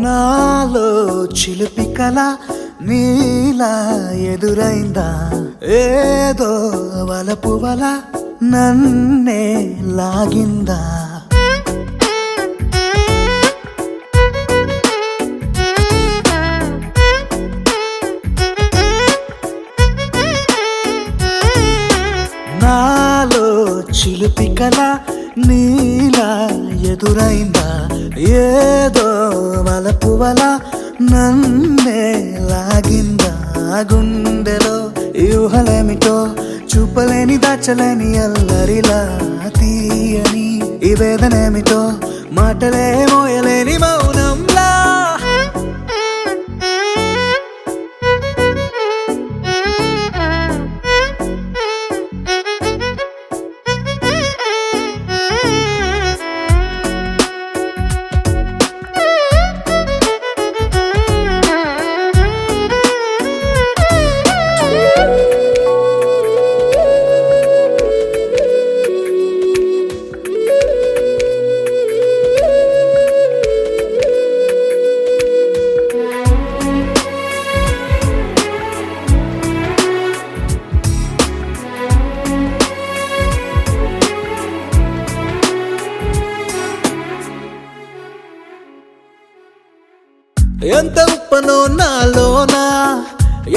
నాలో చిలిపి కల నీలా ఎదురైందా ఏదో వలపు వల నన్నే లాగిందా నాలో చిలిపి కల నీలా ఎదురైందా ఏదో వలపు వల నన్నే లాగిందా గుండెలో ఊహలేమిటో చూపలేని దాచలేని అల్లరిలా తీయని ఈ వేదనేమిటో మాటలే మోయలేని మౌనంలా ఎంత ఉప్పనో నాలోనా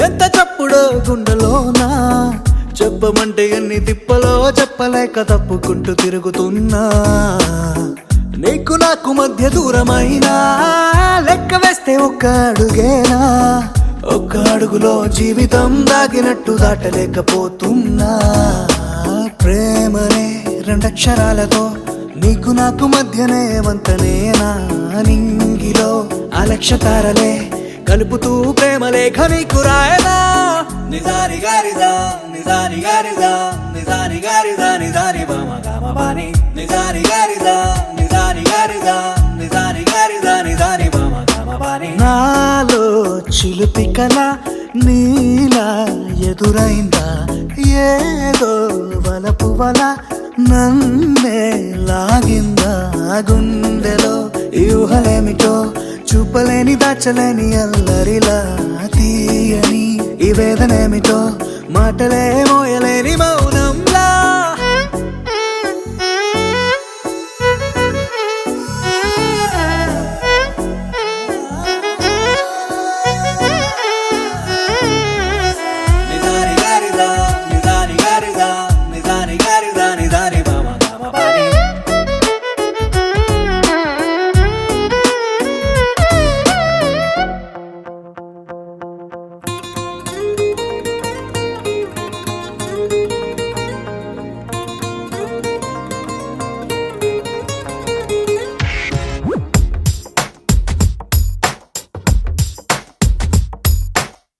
ఎంత చప్పుడో గుండెలోనా చెప్పమంటే ఎన్ని తిప్పలో చెప్పలేక తప్పుకుంటూ తిరుగుతున్నా నీకు నాకు మధ్య దూరమైనా లెక్క వేస్తే ఒక్క అడుగేనా ఒక్క అడుగులో జీవితం దాగినట్టు దాటలేకపోతున్నా ప్రేమనే రెండక్షరాలతో నీకు నాకు మధ్యనే వంతనేనా నింగిలో అలక్ష్య తారలే కలుపుతూ ప్రేమ లేఖ నీకు రాయనా నిజాని గారిదా నిజాని గారిదా నిజాని గారిదా నిజాని బామ గామ బాని నిజాని గారిదా నిజాని గారిదా నిజాని గారిదా నిజాని బామ గామ బాని నాలో చిలిపి కల నీలా ఎదురైందా ఏదో వలపు వల నన్నే లాగిందా గుండెలో ఊహలేమిటో చూపలేని దాచలేని అల్లరిలా తీయని ఈ వేదనేమిటో మాటలే మోయలేని మౌనంలా నిజాని గారిదా నిజాని గారిదా నిజాని గారిదా నిజాని బామ గామ బాని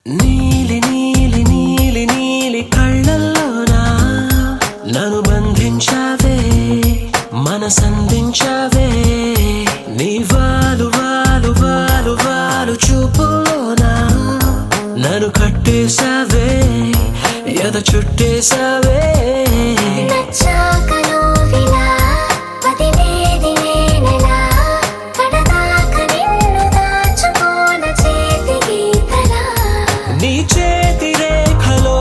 నీలి నీలి నీలి నీలి కళ్ళల్లోనా నన్ను బంధించావే మనసందించావే నీ వాలు వాలు వాలు వాలు చూపులోనా నన్ను కట్టేశావే ఎద చుట్టేశావే నీ చేతి రేఖలో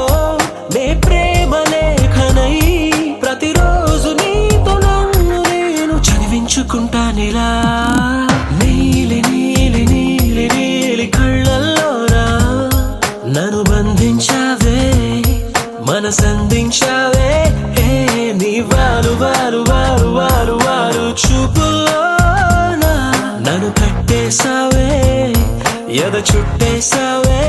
నే ప్రేమ లేఖనై ప్రతిరోజు నీతో నన్ను నేను చదివించుకుంటానిలా నీలి నీలి నీలి నీలి కళ్ళల్లోనా నన్ను బంధించావే మనసందించావే నీ వాలు వాలు వాలు వాలు వాలు చూపులోనా నన్ను కట్టేశావే ఎద చుట్టేశావే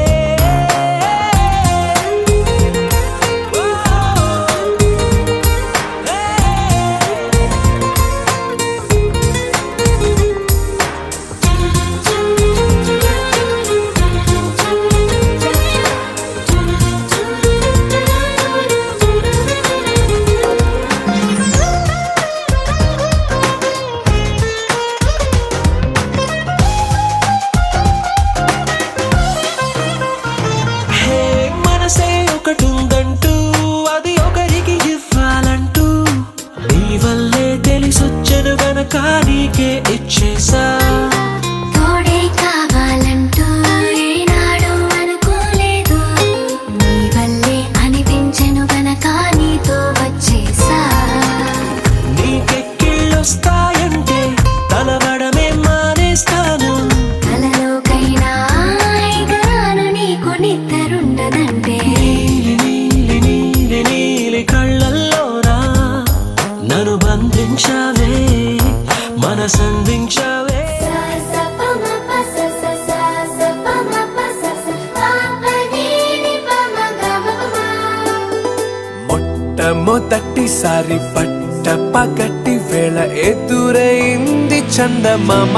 మొదటిసారి పట్ట పగటి వేళ ఎదురైంది చందమామ.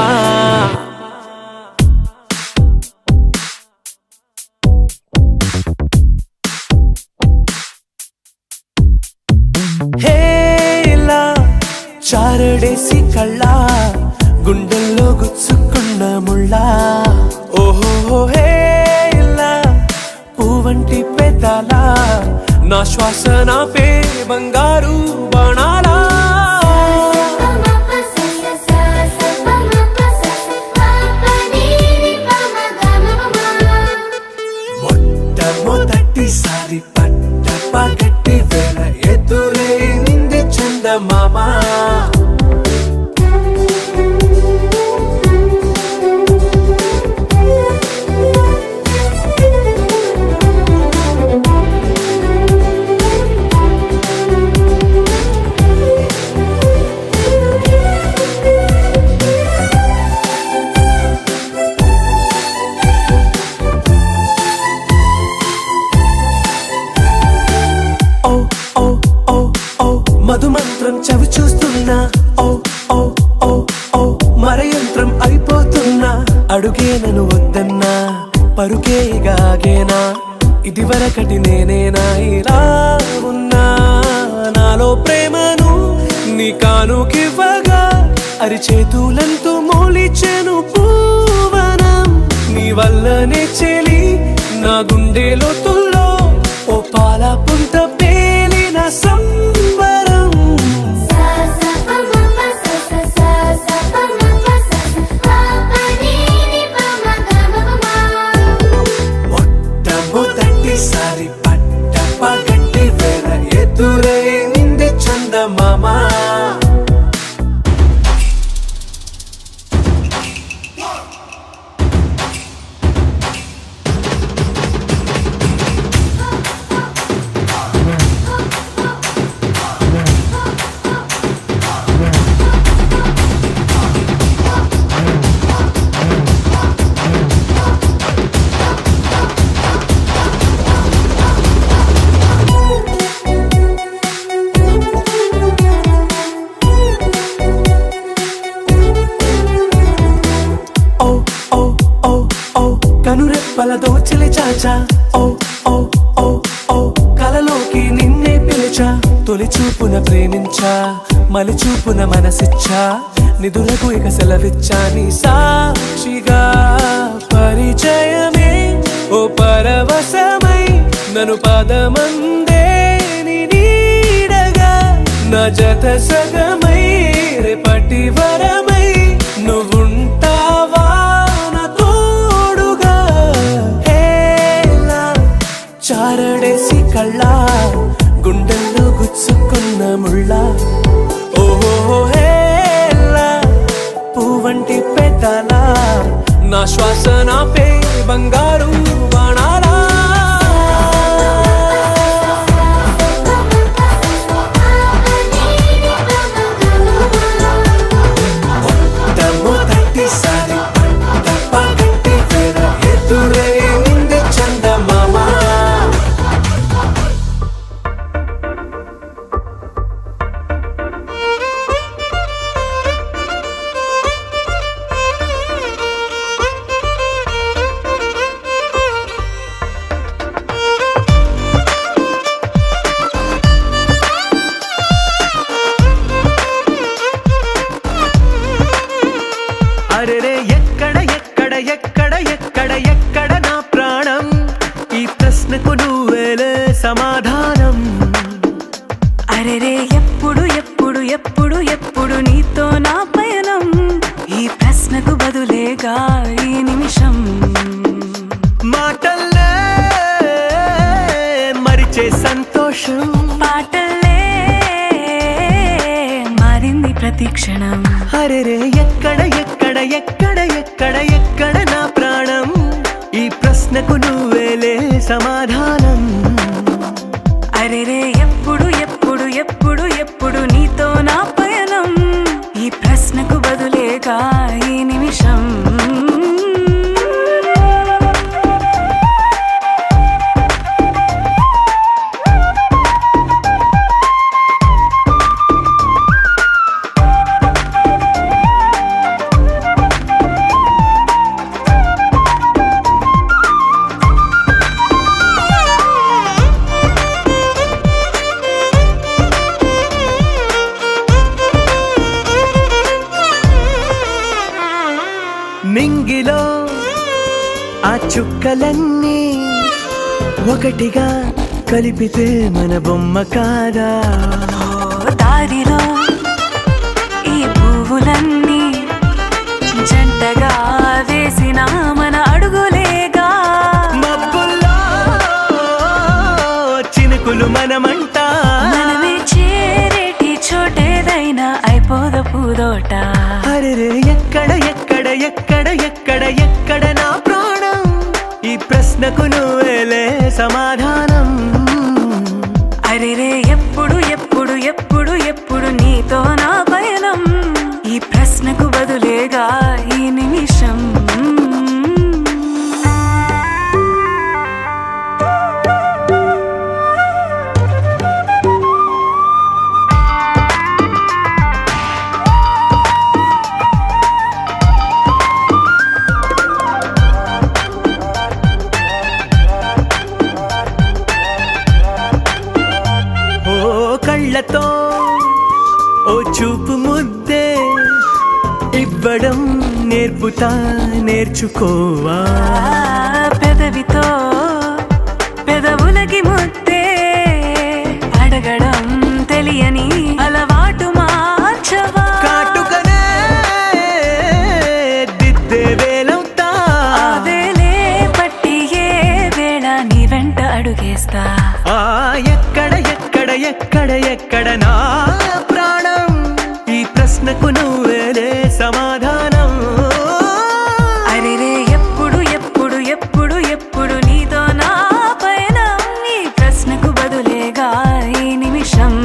హేలా చారడేసి కళ్ళ గుండెల్లో గుచ్చుకున్న ముళ్ళ. ఓహో హేలా పువ్వంటి పెదాల నా శ్వాస నాపే బంగారు బాణాలా. మొట్టమొదటిసారి పట్ట పగటి వేళ ఎదురైంది చందమామ. మధుమంత్రం చవి చూస్తున్నా, ఓ ఓ ఓ ఓ మరయంత్రం అయిపోతున్నా. అడుగే నన్ను వద్దన్నా, పరుగే గాగేనా, ఇది వరకటి నేనేనా ఇలా ఉన్నా. నాలో ప్రేమను నీ కానుకివ్వగా అరిచేతులంతో మోలిచెను పూవనం. నీ వల్లనే చెలి నా గుండె లోతుల్లో ఓ పాల పుంత పేలిన సంబరం. మొట్టమొదటిసారి పట్ట పగటి వేళ ఎదురైంది చందమామ. కనురెప్పల దోచిలి చాచా, ఓ ఓ ఓ ఓ కలలోకి నిన్నే పిలిచా. తొలి చూపున ప్రేమించా, మలి చూపున మనసిచ్చా, నిధులకు ఇక సెలవిచ్చా. నీ సాక్షిగా పరిచయమే ఓ పరవశమై నన్ను పదమందే నీ నీడగా. నా జత సగమై రేపటి వరమై నువ్వుంటావా నా తోడుగా. హేలా చారడేసి కళ్ళ గుండెల్లో గుచ్చుకున్న ముళ్ళ. ఓహో హేలా పువ్వంటి పెదాల నా శ్వాస నాపే బంగారు బాణాలా. మొట్టమొదటిసారి పట్ట పగటి వేళ ఎదురైంది చందమామ. అరెరే ఎక్కడ ఎక్కడ ఎక్కడ ఎక్కడ ఎక్కడ నా ప్రాణం, ఈ ప్రశ్నకు నువ్వేలే సమాధానం. అరెరే ఎప్పుడు ఎప్పుడు ఎప్పుడు ఎప్పుడు నీతో నా పయనం, ఈ ప్రశ్నకు బదులేగా ఈ నిమిషం. మాటల్లే మరిచే సంతోషం, పాటల్లే మారింది ప్రతి క్షణం. అరెరే ఎక్కడ ఎక్కడ ఎక్కడ ఎక్కడ ఎక్కడ నా ప్రాణం, ఈ ప్రశ్నకు నువ్వేలే సమాధానం. అరెరే ఎప్పుడు ఎప్పుడు ఎప్పుడు ఎప్పుడు నీతో నా పయనం, ఈ ప్రశ్నకు బదులేగా ఈ నిమిషం. మింగిలో ఆ చుక్కలన్నీ ఒకటిగా కలిపితే మన బొమ్మ కాదా? దారిలో ఈ పువ్వులన్నీ జంటగా వేసిన మన అడుగులేగా. మబ్బుల్లో చినుకులు మనమంట, మనమే చేరేటి చోటేదైనా అయిపోద పూదోట. అరెరే ఎక్కడ ఎక్కడ ఎక్కడ ఎక్కడ ఎక్కడ నా ప్రాణం? ఈ ప్రశ్నకు నువ్వేలే సమాధానం. అరెరే ఎప్పుడు ఎప్పుడు ఎప్పుడు ఎప్పుడు నీతో నా పయనం? ఈ ప్రశ్నకు బదులేగా ఈ నిమిషం. కళ్ళతో ఓ చూపు ముద్దే ఇవ్వడం నేర్పుతా, నేర్చుకోవా? పెదవితో పెదవులకి ముద్దే అడగడం తెలియని అలవాటు మార్చవా? కాటుకనే దిద్దే వేలవుతా, ఆ వేలే పట్టి ఏ వేళ నీ వెంట అడుగేస్తా. ఎక్కడ ఎక్కడ ఎక్కడ ఎక్కడ నా ప్రాణం? ఈ ప్రశ్నకు నువ్వేలే సమాధానం. అరెరే ఎప్పుడు ఎప్పుడు ఎప్పుడు ఎప్పుడు నీతో నా పయనం? ఈ ప్రశ్నకు బదులేగా ఈ నిమిషం.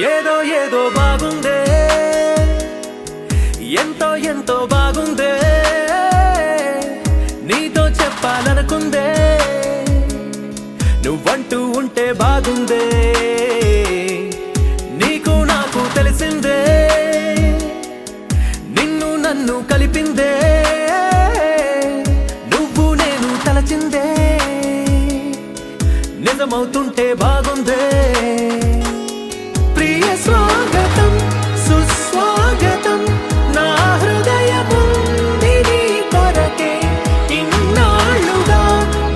ఏదో ఏదో బాగుందే, ఎంతో ఎంతో బాగుందే, నీతో చెప్పాలనుకుందే, నువ్వంటూ ఉంటే బాగుందే. నీకు నాకు తెలిసిందే, నిన్ను నన్ను కలిపిందే, నువ్వు నేను తలచిందే, నిజమవుతుంటే బాగుందే. ప్రియ స్వాగతం సుస్వాగతం, నా హృదయముంది నీ కొరకే. ఇన్నాళ్ళుగా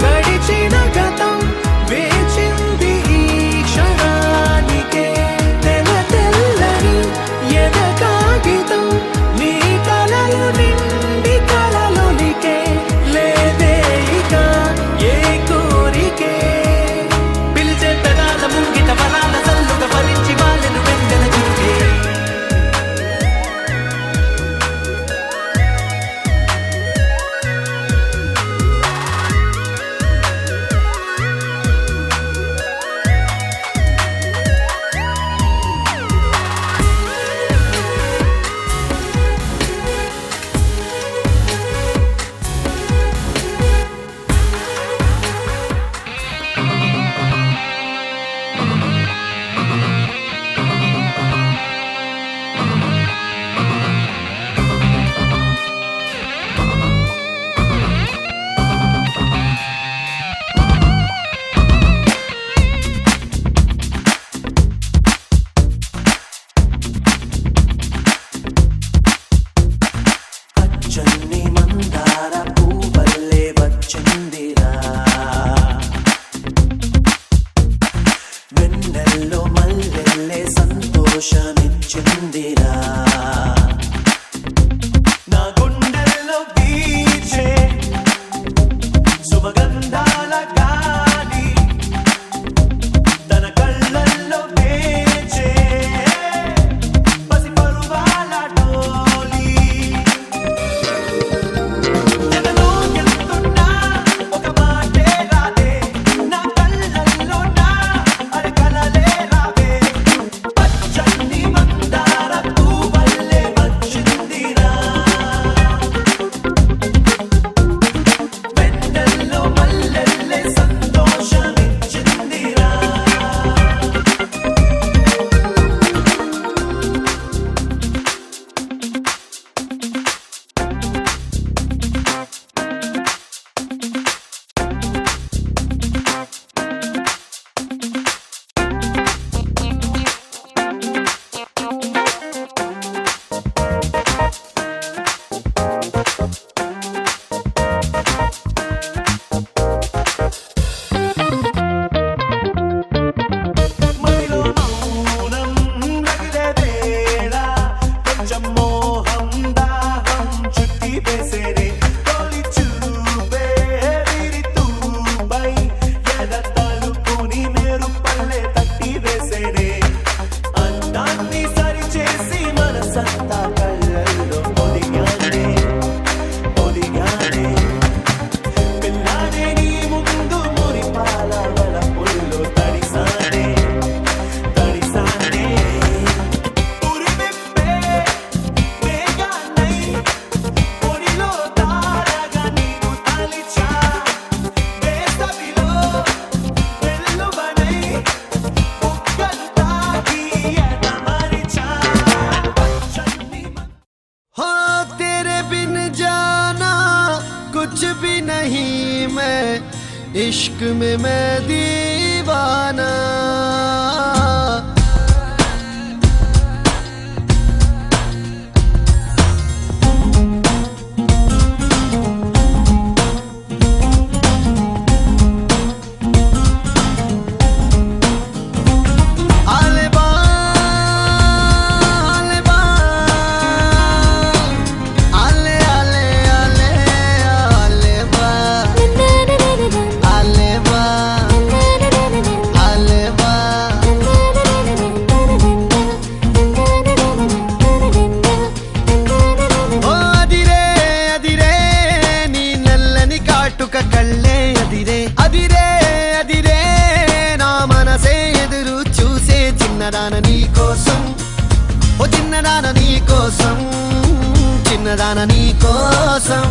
గడిచిన గతం వేచింది ఈ క్షణానికే. తెల్ల తెల్లని ఎద కాగితం, నీ కలలు నిండి కలలొలికే. లేదే ఇక ఏ కోరికే, పిలిచే పెదాల ముంగిట వరాల సల్లుగా భరించి వాళ్ళను వెంటనే చూసే. పచ్చని మందార పూవల్లే వచ్చిందిరా, వెన్నెల్లో మల్లెల్లే సంతోషమిచ్చిందిరా. నా గుండెల్లో వీచే శుభగంధాల గాలి, తన కళ్ళల్లో వేచే इश्क में मैं दीवाना కళ్ళే అదిరే అదిరే అదిరే నా మనసే ఎదురు చూసే చిన్నదాన నీ కోసం ఓ చిన్నదాన నీ కోసం చిన్నదాన నీ కోసం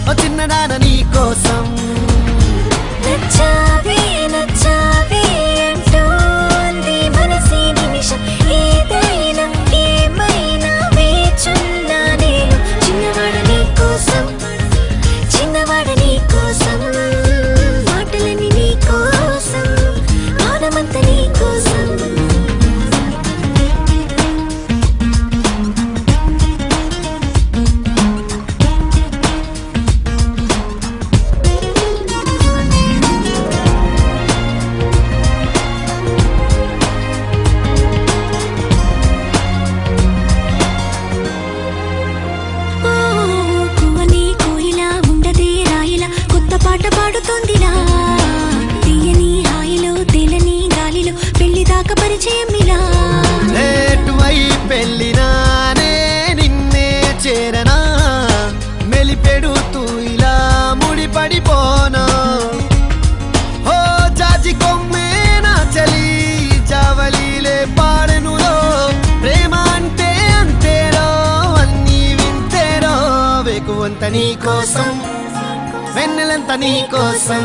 ఓ చిన్నదాన నీ కోసం నచ్చావే నచ్చావే అంటోంది మనసే నిమిషం ఏదైనా ఏమైనా వేచున్నా నేను చిన్నవాడ నీ కోసం చిన్నవాడ నీ కోసం మాటలని నీ కోసం మౌనమంత నీ కోసం పాట పాడుతోందిలా తీయని హాయిలో తెలని గాలిలో పెళ్లి దాకా పరిచయం ఇలా లేటువై పెళ్ళినానే నిన్నే చేరనా మెలిపెడుతూ ఇలా ముడిపడిపోనా ఓ జాజి కొమ్మే నా చలి జావలీలే పాడెనులో ప్రేమ అంటే అంతేరో అన్నీ వింతేరో వేకువంత నీ కోసం వెన్నెలంత నీ కోసం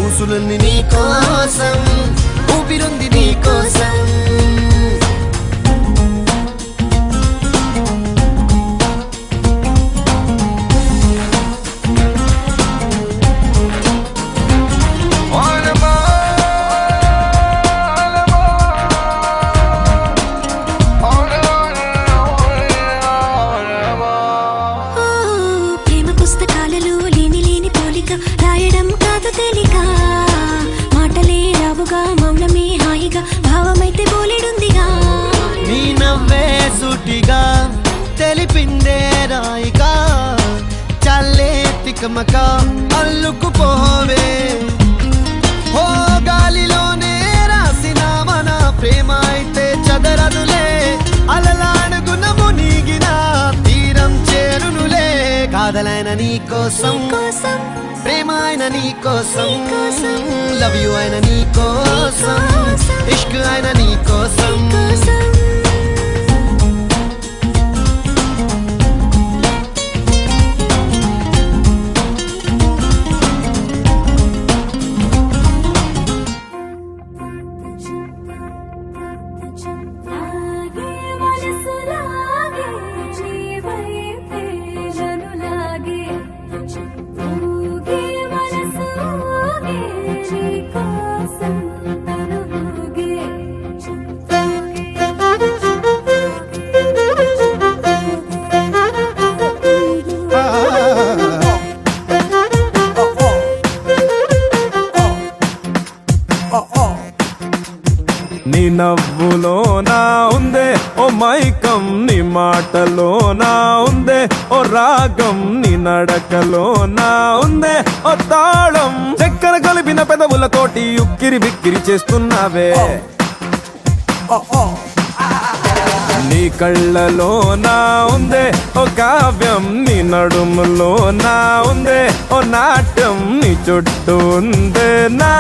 ఊసులుంది నీ కోసం ఊపిరుంది నీ కోసం రాయడం కాదు తేలిక మాటలే రావుగా మౌనమే హాయిగా భావమైతే బోలెడుందిగా నీ నవ్వే సూటిగా తెలిపిందే రాయిగా చల్లే తికమక అల్లుకుపోవే ఓ గాలిలోనే రాసిన మన ప్రేమ అయితే చదరదులే అలలాడుగున మునిగిన తీరం చేరునులే కాదలైన నీ కోసం ప్రేమ అయిన నీ కోసం లవ్ యు అయిన నీ కోసం ఇష్క్ అయిన నీ కోసం నీ నవ్వులోనా ఉందే ఓ మైకం నీ మాటలోనా ఉందే ఓ రాగం నీ నడకలోనా ఉందే ఓ తాళం చక్కెర కలిపిన పెదవులతోటి ఉక్కిరి బిక్కిరి చేస్తున్నావే నీ కళ్ళలోనా ఉందే ఓ కావ్యం నీ నడుములోనా ఉందే ఓ నాట్యం నీ చుట్టూ ఉందే నా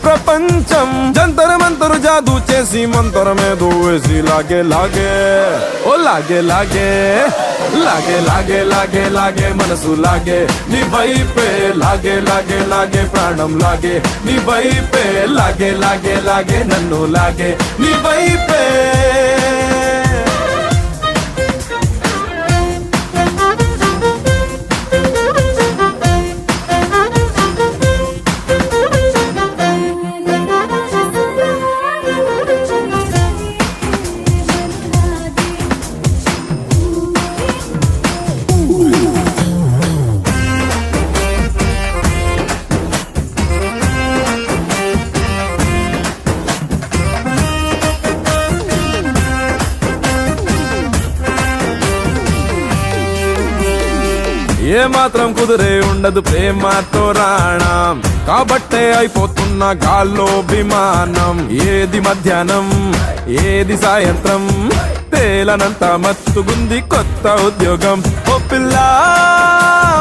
ప్రపంచం జంతర మంతరు జాదూ చేసి మంతరమేదో వేసి లాగే లాగే ఓ లాగే లాగే లాగే లాగే లాగే లాగే మనసు లాగే నీ వైపే లాగే లాగే లాగే ప్రాణం లాగే నీ వైపే లాగే లాగే లాగే నన్ను లాగే నీ వైపే ఏ మాత్రం కుదిరే ఉండదు ప్రేమతో రాణం కాబట్టే అయిపోతున్న గాల్లో విమానం ఏది మధ్యాహ్నం ఏది సాయంత్రం తేలనంత మత్తుగుంది కొత్త ఉద్యోగం ఓ పిల్లా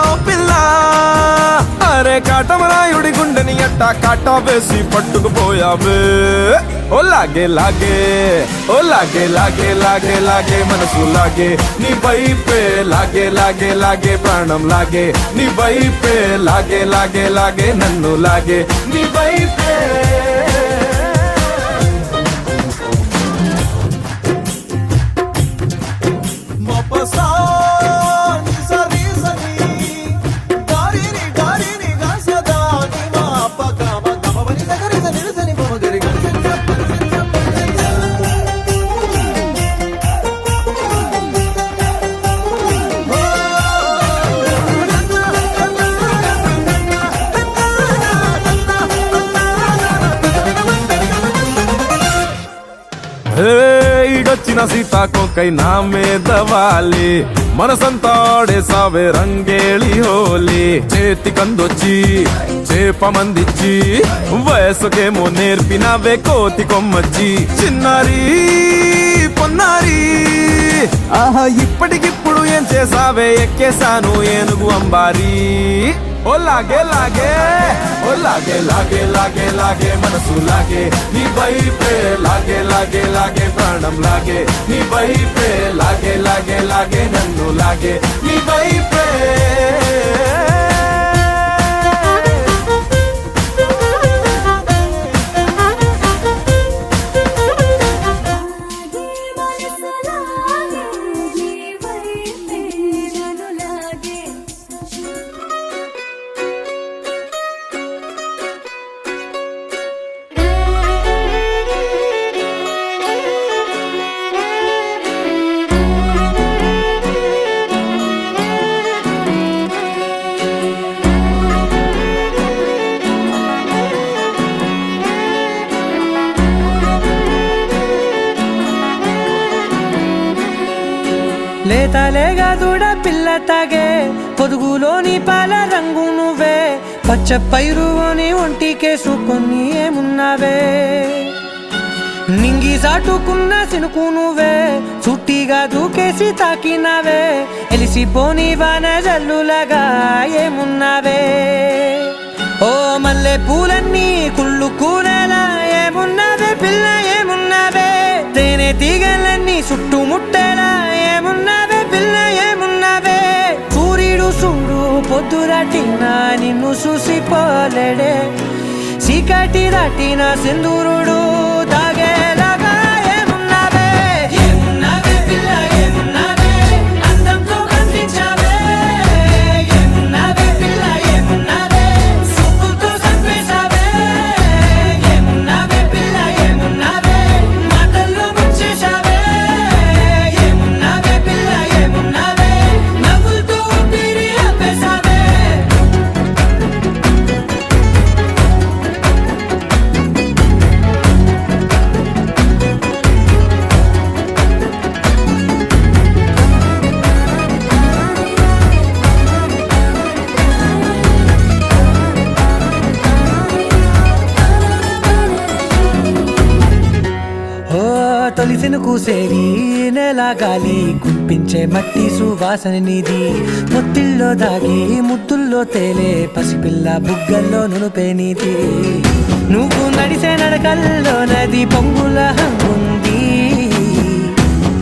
ఓ పిల్లా అరే కాటమరాయుడి గుండెని అట్టా కాటా వేసి పట్టుకుపోయావే ఓ లాగే లాగే ఓ లాగే లాగే లాగే లాగే మనసు లాగే నీ వైపే లాగే లాగే లాగే ప్రాణం లాగే నీ వైపే లాగే లాగే లాగే నన్ను లాగే నీ వైపే ఈడొచ్చిన సీతాకోకై నా మీద వాలి మనసంతా ఆడేసావే రంగేళి హోలీ చేతి కందొచ్చి చేప మందిచ్చి వయసుకేమో నేర్పినవే కోతి కొమ్మచ్చి చిన్నారి పొన్నారి ఆహా ఇప్పటికిప్పుడు ఏం చేసావే ఎక్కేసాను ఏనుగు అంబారి ఓ లాగే లాగే ఓ లాగే లాగే లాగే లాగే మనసు లాగే నీ వైపే లాగే లాగే లాగే ప్రాణం లాగే నీ వైపే లాగే లాగే లాగే నన్ను లాగే నీ వైపే లేతలేగా దూడ పిల్ల తాగే పొదుగులోని పాల రంగు నువ్వే పచ్చ పైరుని ఒంటికేసుకొని ఏమున్నావే నింగి సాటుకున్న సినుకు నువ్వే చుట్టిగా దూకేసి తాకినావే ఎలిసిపోని వాన జల్లులగా ఏమున్నావే ఓ మల్లె పూలన్నీ కుళ్ళు కూరలా ఏమున్నావే పిల్ల ఏమున్నావే తేనె తీగలన్నీ చుట్టుముట్టేలా ఏమున్నావే పిల్ల ఏమున్నావే సూర్యుడు చూడు పొద్దురాటిన నిన్ను చూసిపోలేడే చీకటి దాటిన సింధూరుడు తాగేలాగా ఏమున్నావే ఏమున్నావే పిల్ల ఏమున్నావే అందంతో కనిపించావే ఏమున్నావే పిల్ల ఏమున్నావే సుక్కుతో చంపేశావే ఏమున్నావే పిల్ల ఏమున్నావే మాటల్లో ముంచేశావే ఏమున్నావే పిల్ల ఏమున్నావే నవ్వులతో ఊపిరి ఆపేశావే తొలిసిన కూసేరి నెల గాలి కుప్పించే మట్టి సువాసన నిధి ముత్తిల్లో దాగి ముత్తుల్లో తేలే పసిపిల్ల బుగ్గల్లో నునుపే నీతి నువ్వు నడిసే నడకల్లో నది పొంగుల హంగుంది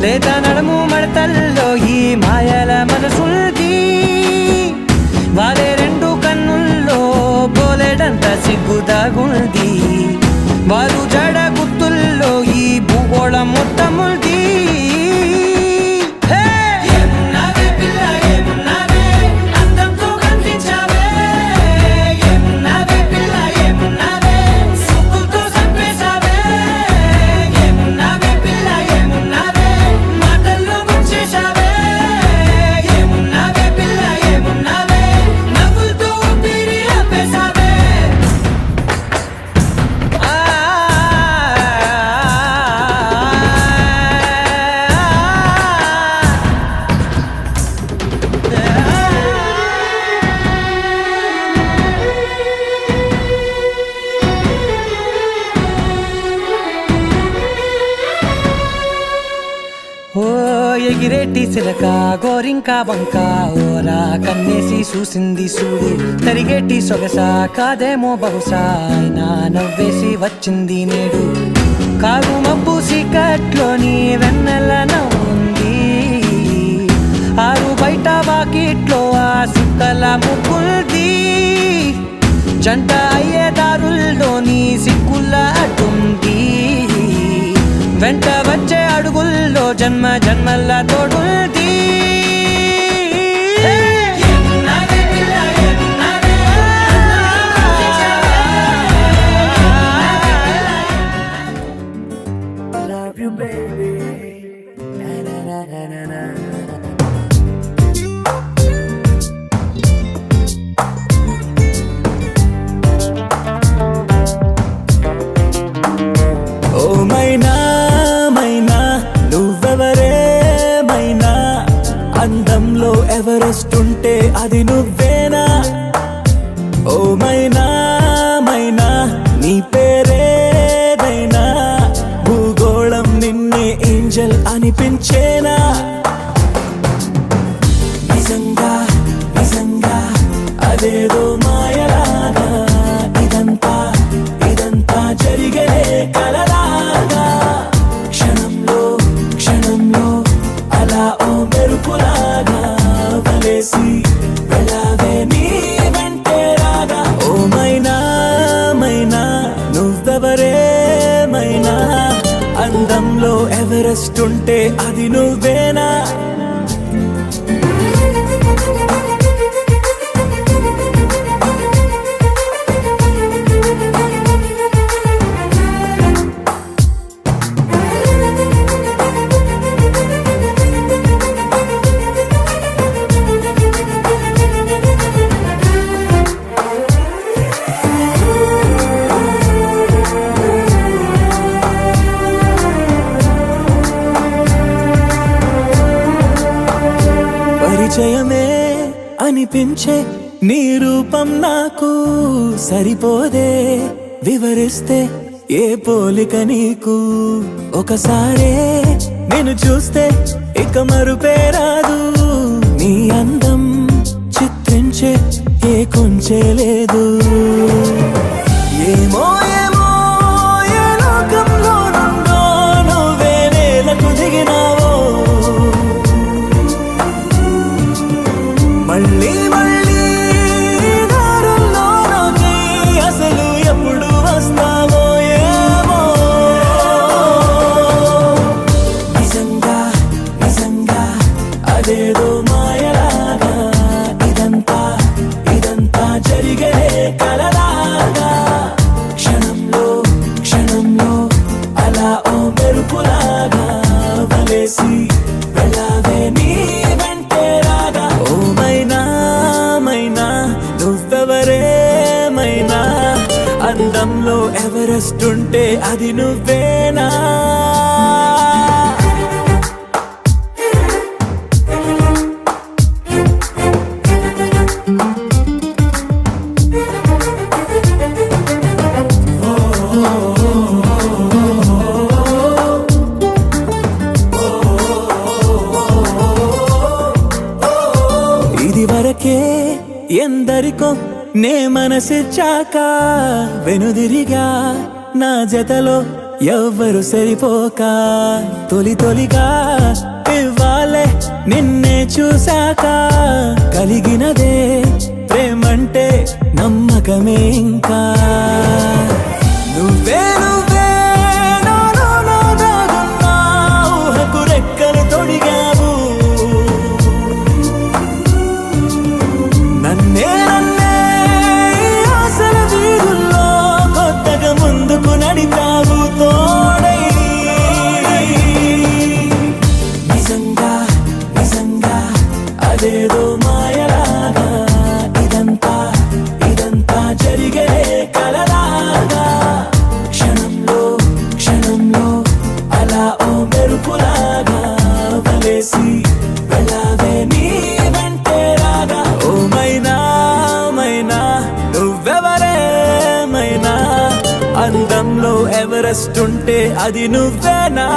లేదా నడుము మడతల్లో ఈ మాయల మనసుంది వారే రెండు కన్నుల్లో బోలెడంత సిగ్గు దాగుంది వారు జడ గుర్తుల్లో ఈ భూగోళం మొత్తముంది ఏమున్నావే పిల్ల ఏమున్నావే అందంతో కనిపించావే ఏమున్నావే పిల్ల ఏమున్నావే సుక్కుతో చంపేశావే ఏమున్నావే పిల్ల ఏమున్నావే మాటల్లో ముంచేశావే ఏమున్నావే ఓ ఎగిరేటి సిలక గోరింక వంక ఓరా కన్నేసి చూసింది చూడు తరిగేటి సొగస కాదేమో బహుశా అయినా నవ్వేసి వచ్చింది నేడు కారు మబ్బు సీకట్లోని వెన్నెల నవ్వుంది ఆరు బయట వాకిట్లో ఆ సుక్కల ముగ్గుల్ది జంట అయ్యే దారుల్లోని సిక్కుల అడ్డుంది వెంట వచ్చే అడుగుల్లో జన్మ జన్మల్ల తోడుంది ఓ మైనా మైనా నువ్వెవరే మైనా అందంలో ఎవరెస్ట్ ఉంటే అది నువ్వేనా ఓ మైనా మైనా నీ పేరేదైనా భూగోళం నిన్నే ఏంజల్ అనిపించేనా నిజంగా నిజంగా అదేదో మాయలాగా ఇదంతా ఇదంతా జరిగే కలలాగా క్షణంలో క్షణంలో అలా ఓ మెరుపులాగా వలేసి వెళ్ళావే నీ వెంటే రాగా ఓ మైనా మైనా నువ్వెవరే మైనా అందంలో ఎవరెస్ట్ ఉంటే అది నువ్వేనా పరిచయమే అనిపించే నీ రూపం నాకు సరిపోదే వివరిస్తే ఏ పోలిక నీకు ఒకసారే నేను చూస్తే ఇక మరుపే రాదు నీ అందం చిత్రించే ఏ కొంచె లేదు ఏమో ఏమో ఏ లోకంలో నుండో నువ్వే నేలకు దిగినావో మళ్ళీ మళ్ళీ దారుల్లోకి అసలు ఎప్పుడు వస్తావో ఏమో నిజంగా నిజంగా అదేదో మాయలాగా ఇదంతా ఇదంతా జరిగే కలలాగా క్షణంలో క్షణంలో అలా ఓ మెరుపులాగా వలేసి వెళ్ళావే నీ వెంటే రాగా ఓ మైనా మైనా నువ్వెవరే మైనా అందంలో ఎవరెస్ట్ ఉంటే అది నువ్వేనా ఇది వరకే ఎందరికో నే మనసిచ్చాక వెనుదిరిగా నా జతలో ఎవ్వరు సరిపోక తొలి తొలిగా ఇవ్వాలే నిన్నే చూశాక కలిగినదే ప్రేమంటే నమ్మకమే ఇంకా నువ్వే నువ్వే నాలో నా దాగున్నా ఊహకు రెక్కలు తొడిగావు నన్నే నన్నే ఆశల వీధుల్లో కొత్తగా ముందుకు నడిపావు తోడై నిజంగా నిజంగా అదేదో మాయలాగా ఇదంతా ఇదంతా జరిగే కలలాగా క్షణంలో క్షణంలో అలా ఓ మెరుపులాగా వలేసి వెళ్ళావే నీ వెంటే రాగా ఓ మైనా మైనా నువ్వెవరే మైనా అందంలో ఎవరెస్ట్ ఉంటే అది నువ్వేనా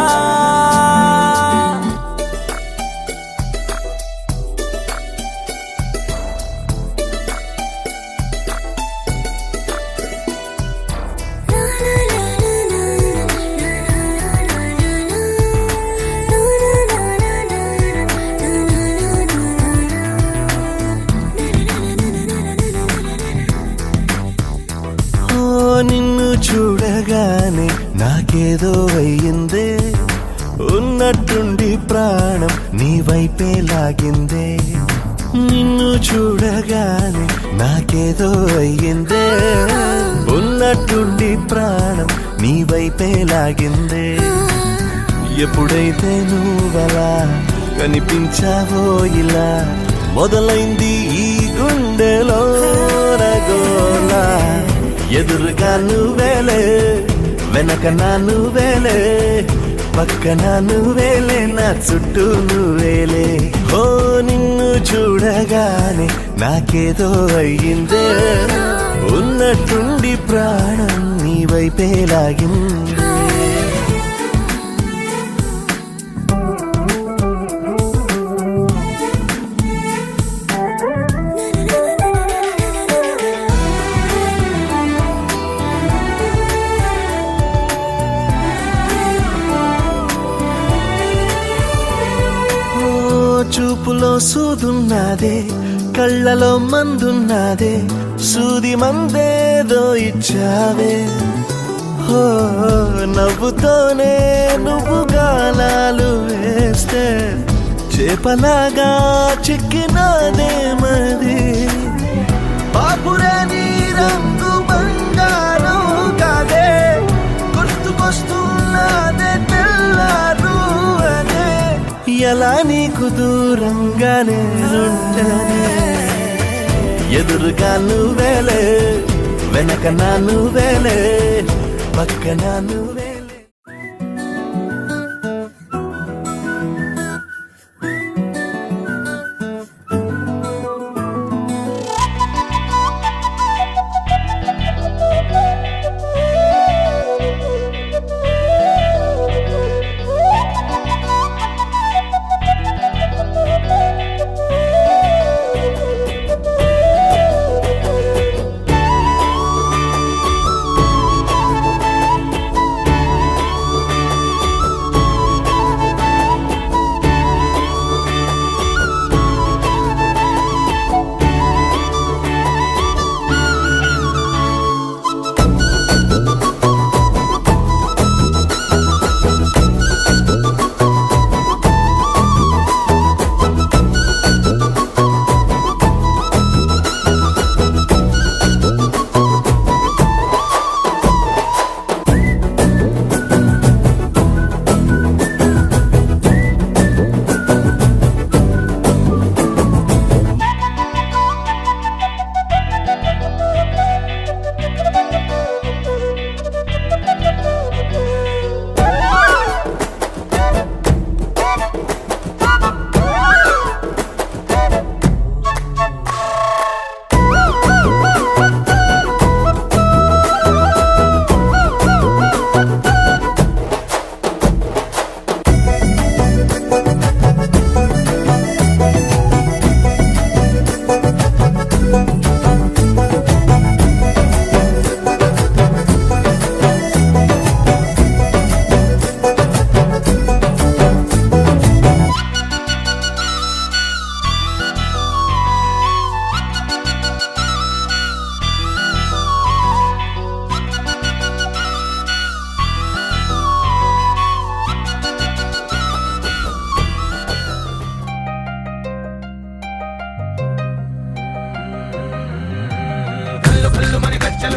ఉన్నట్టుండి ప్రాణం నీ వైపే లాగిందే నిన్ను చూడగానే నాకేదో అయ్యిందే ఉన్నట్టుండి ప్రాణం నీ వైపే లాగిందే ఎప్పుడైతే నువ్వలా కనిపించావో ఇలా మొదలైంది ఈ గుండెలో రగోలా ఎదురుగా నువ్వేలే వెనక నా నువ్వేలే పక్కన నువ్వేలే నా చుట్టూ నువ్వేలే ఓ నిన్ను చూడగానే నాకేదో అయ్యిందే ఉన్నట్టుండి ప్రాణం నీ వైపే లాగిందే చూపులో సూదున్నదే కళ్ళలో మందున్నదే సూది మందేదో ఇచ్చావే హో నవ్వుతోనే నువ్వు గాలాలు వేస్తే చేపలాగా చిక్కినాదే మది బాపురే నీ రంగు బంగారం కాదే గుర్తుకొస్తున్నదే తెల్లారు అదే ఎలా నీకు దూరంగానే ఉంటానే ఎదురుగా నువ్వేలే వెనక నా నువ్వేలే పక్కన నువ్వేలే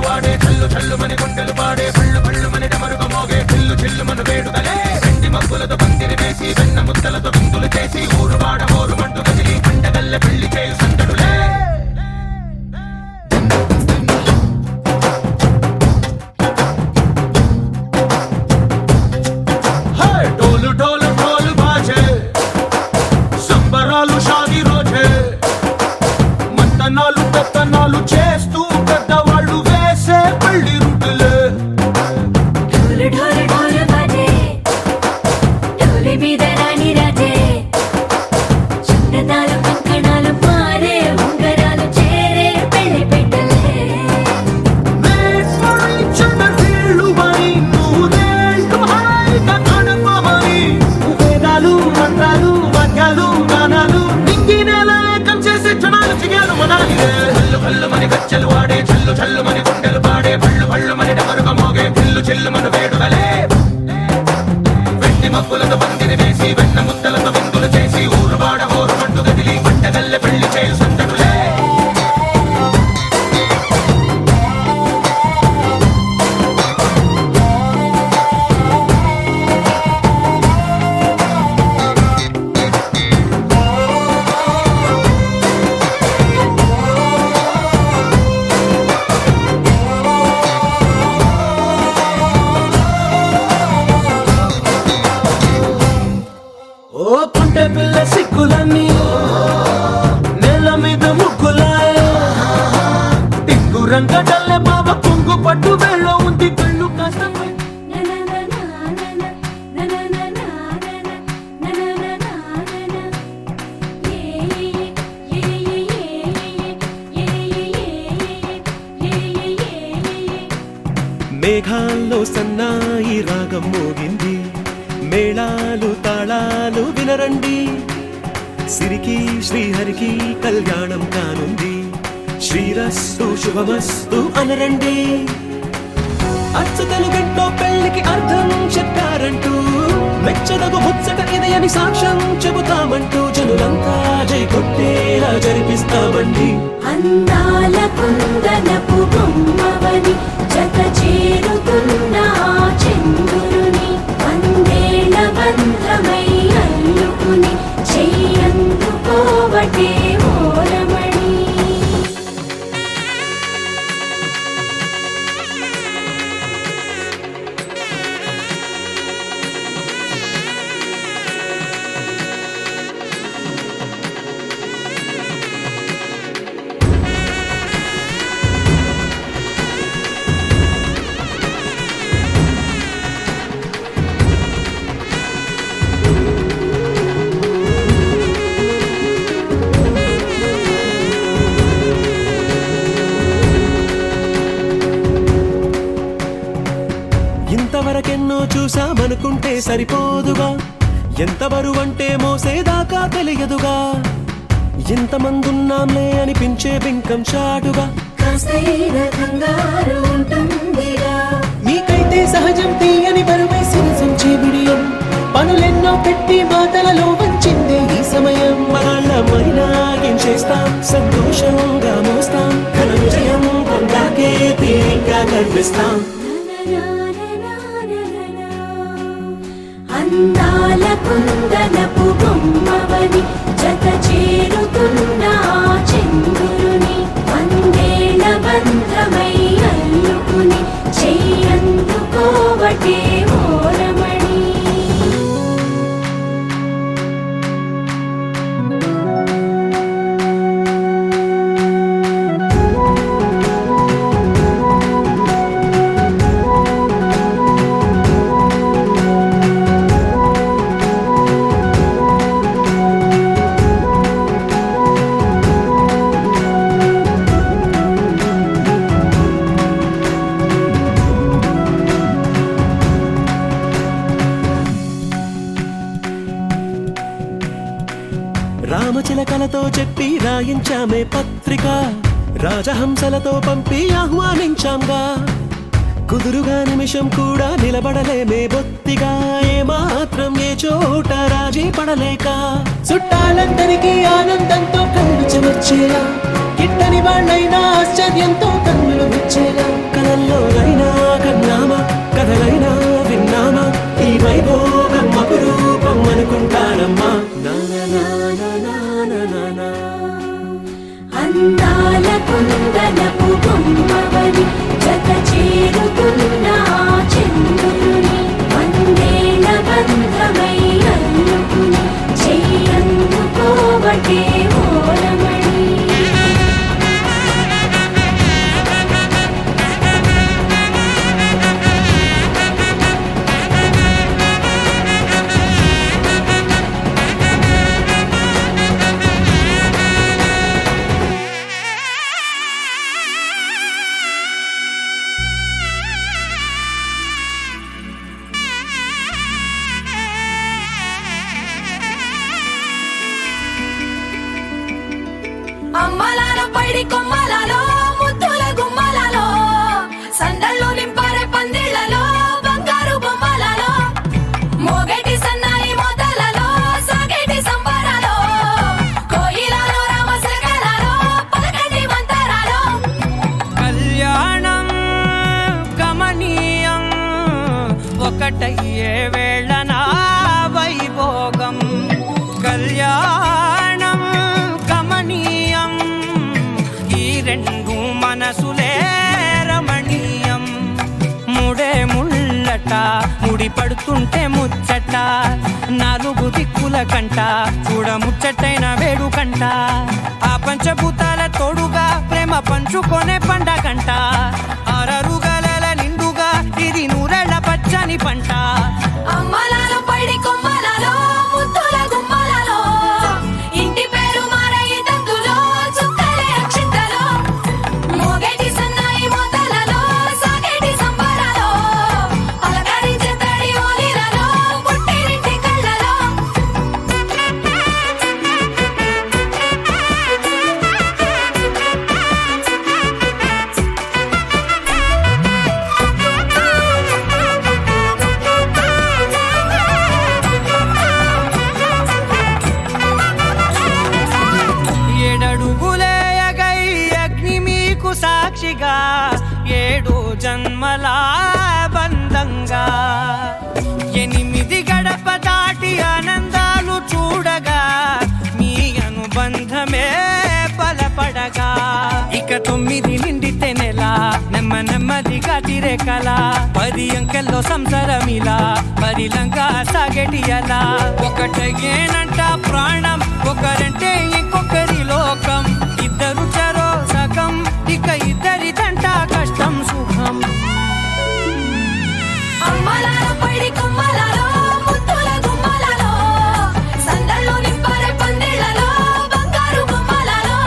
వాడే చల్లు చల్లు మని గుండెలు పాడే పళ్ళు పళ్ళు మని డమరుగ మోగే చిల్లు చిల్లు మన వేడుదలే వెండి మబ్బులతో పందిరి వేసి వెన్న ముద్దలతో విందులు చేసి ఊరు వాడ మోరు మంటు కదిలి పండగల్లె పెళ్లి చేయు సందడులే డోలు డోలు డోలు బాజే సంబరాలు షాది రోజే మత్తనాలు పెత్తనాలు చేస్తూ పెద్దవాళ్ళు వేసే పెళ్లి రుట్టులే ఢోలు ఢోలు ఢోలు బాజే ఢోలి మీద రాణి రాజే చందనాలు కంకణాలు మారే ఉంగరాలు చేరే పెళ్లి పెట్టలే వేదాలు మంత్రాలు వాక్యాలు గానాలు ఇంగినేల ఏకం చేసే క్షణాలు చిగాలు మనాలిలే కల్లు కల్లు మని గచ్చలు వాడే చల్లు చల్లు మని గుండెలు పాడే పళ్ళు పళ్ళు మని డమరుగ మోగే చిల్లు చిల్లు మన వేడుదలే వెండి మబ్బులతో పందిరి వేసి వెన్న ముద్దలతో విందులు చేసి ఊరువాడ ఊరు పండు గదిలి పంటగల్లె పెళ్లి చేయు సందడులే. ఓ కుంటే పిల్ల సిక్కులన్నీ నేల మీద ముగ్గులాయ టింగు రంగడల్లే బావ కుంగు పట్టు వేళ్ళ ఉంది కళ్ళు కాస్త మేఘాల్లో సన్నాయి రాగం మోగింది, మేళాలు తాళాలు వినరండి, సిరికి శ్రీహరికి కళ్యాణం కానుంది, శ్రీరస్తు శుభమస్తు అనరండి. అచ్చ తెలుగింట్లో పెళ్లికి అర్థం చెప్పారంటూ మెచ్చదగు ముచ్చట ఇది అని సాక్ష్యం చెబుతామంటూ జనులంతా జై కొట్టేలా జరిపిస్తామండి. అందాల కుందనపు బొమ్మవని జత చేరుతున్న చంద్రుని వందేళ్ల బంధమై అల్లుకుని చెయ్యందుకోవటే ఓరమణి. ఇంతవరకెన్నో చూసామనుకుంటే సరిపోదుగా, ఎంత బరువంటే మోసేదాకా తెలియదుగా, ఇంతమందున్నాంలే అనిపించే బింకం చాటుగా మీకైతే సహజం తీయని బరువై సిరసించే బిడియం, పనులెన్నో పెట్టి మాటలలో వంచిందే ఈ సమయం. మనమైనా ఏం చేస్తాం, సంతోషంగా మోస్తాం, ఘన విజయం పొందాకే తీరిగ్గా కనిపిస్తాం. అందాల కుందనపు బొమ్మవని జత చేరుతున్న చంద్రుని వందేళ్ల బంధమై అల్లుకుని చెయ్యందుకోవటే ఓరమణి. రామచిలకలతో చెప్పి రాయించామే పత్రిక, రాజహంసలతో పంపి ఆహ్వానించాంగా, కుదురుగా నిమిషం కూడా నిలబడలేమే బొత్తిగా, ఏమాత్రం ఏ చోట రాజీ పడలేక, చుట్టాలందరికీ ఆనందంతో కళ్ళు చెమర్చేలా, గిట్టని వాళ్ళైనా ఆశ్చర్యంతో కన్నులు విచ్చేలా, కలల్లోనైనా కన్నామా కథలైనా విన్నామా, ఈ వైభోగం అపురూపం అనుకుంటానమ్మా. అందాల కుందనపు బొమ్మవని జత చేరుతున్న చంద్రుని వందేళ్ల బంధమై అల్లుకుని చెయ్యందుకోవటే ఓరమణి. అమ్మలాల పైడి కొమ్మలలో ముద్దుల గుమ్మలలో సందళ్ళు నింపారే పందిళ్లలో బంగారు బొమ్మలలో మోగేటి సన్నాయి ముడి పడుతుంటే ముచ్చట నాలుగు దిక్కుల కంట చూడ ముచ్చటైన వేడుకంట ఆ పంచభూతాల తోడుగా ప్రేమ పంచుకొనే పండగంట ఆరరుగల నిండుగా ఇది నూరెళ్ళ పచ్చని పంట అమ్మలాలో పైడి కొమ్మలలో ముద్దుల గుమ్మలలో ఇంటి పేరు మారయి తందులో చుక్కలే అక్షింతలో మోగేటి సన్నాయి మోతలలో సాగేటి సంబరాలో పలకరించే తడి ఓలిలలో పుట్టినింటి కళ్ళలో ఏడడుగులేయగై అగ్ని మీకు సాక్షిగా 7 జన్మల బంధంగా 8 గడప దాటి ఆనందాలు చూడగా మీ అనుబంధమే బలపడగా ఇక 9 నిండితే నెల నెమ్మదిగా తిరే కల 10 అంకెల్లో సంసారమిలా పరిలంగా సాగటి అలా ఒకటేనంట ప్రాణం ఒకరంటే ఇంకొకరి లోకం ఇద్దరు చరో సగం ఇక ఇద్దరిదంట కష్టం సుఖం అమ్మలాలో పైడి కొమ్మలలో ముద్దుల గుమ్మలలో సందళ్ళు నింపరే పందిళ్ళలో బంగారు గుమ్మలలో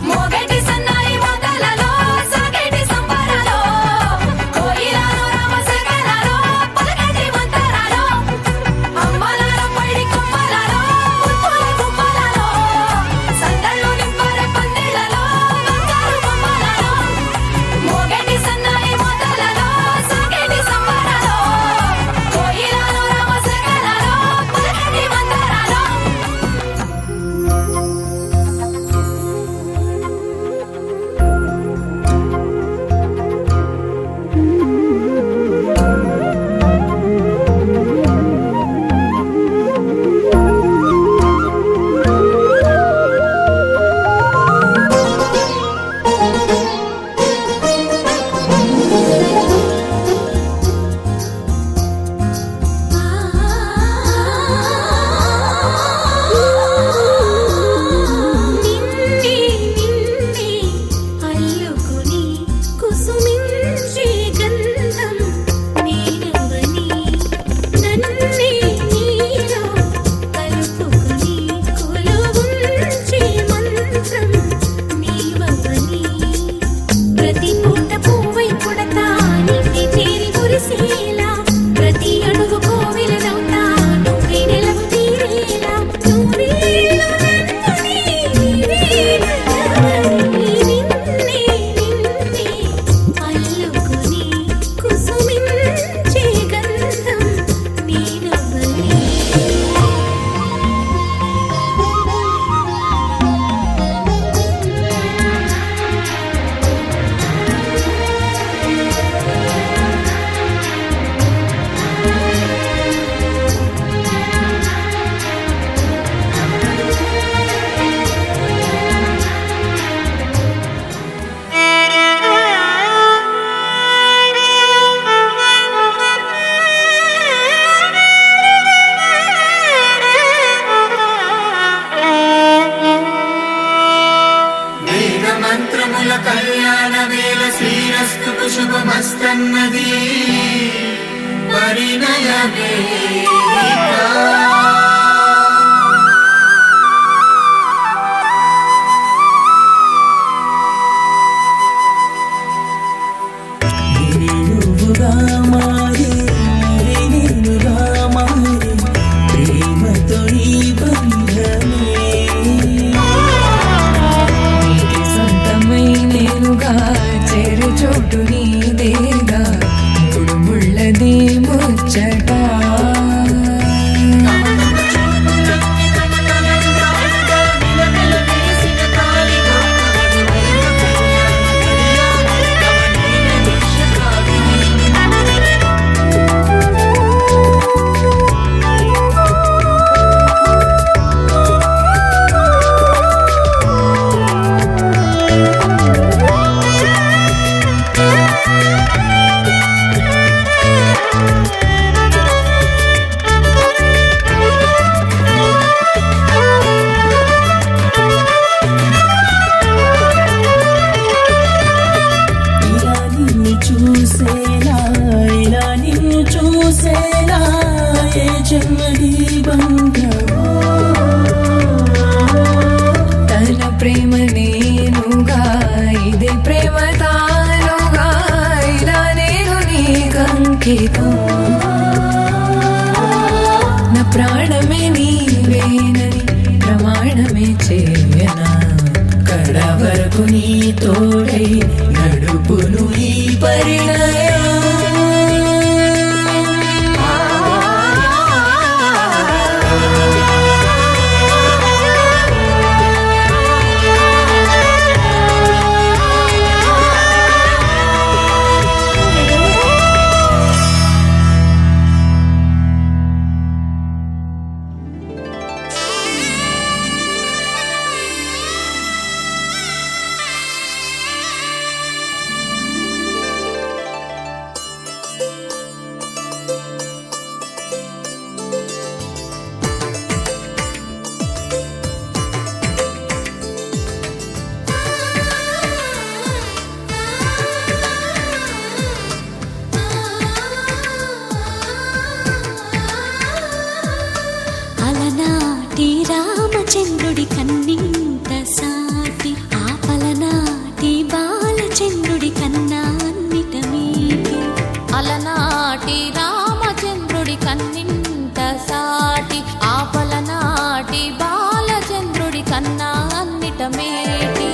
మోగేటి సన్నాయి మోతలలో సాగేటి సంబరాలో కోయిలలో రామశకలలో పలకటి మంతరాలో అమ్మలాలో పైడి కొమ్మలలో ముద్దుల గుమ్మలలో సందళ్ళు నింపరే పందిళ్ళలో బంగారు గుమ్మలలో మోగేటి సన్నాయి మోతలలో సాగేటి సంబరాలో కోయిలలో బంధమో తన ప్రేమ నేనుగా ఇది ప్రేమ తానుగా ఇలా నేను నీకంకితం నా ప్రాణమే నీవేనని ప్రమాణమే చేయనా కడ వరకు నీ తోడై నడుపును ఈ పరిణయం అలనాటి రామచంద్రుడి కన్నింత సాటి ఆపలనాటి బాలచంద్రుడి కన్నా అన్నిట మీటి అలనాటి రామచంద్రుడి కన్నింత సాటి ఆపలనాటి బాలచంద్రుడి కన్నా అన్నిట మేటి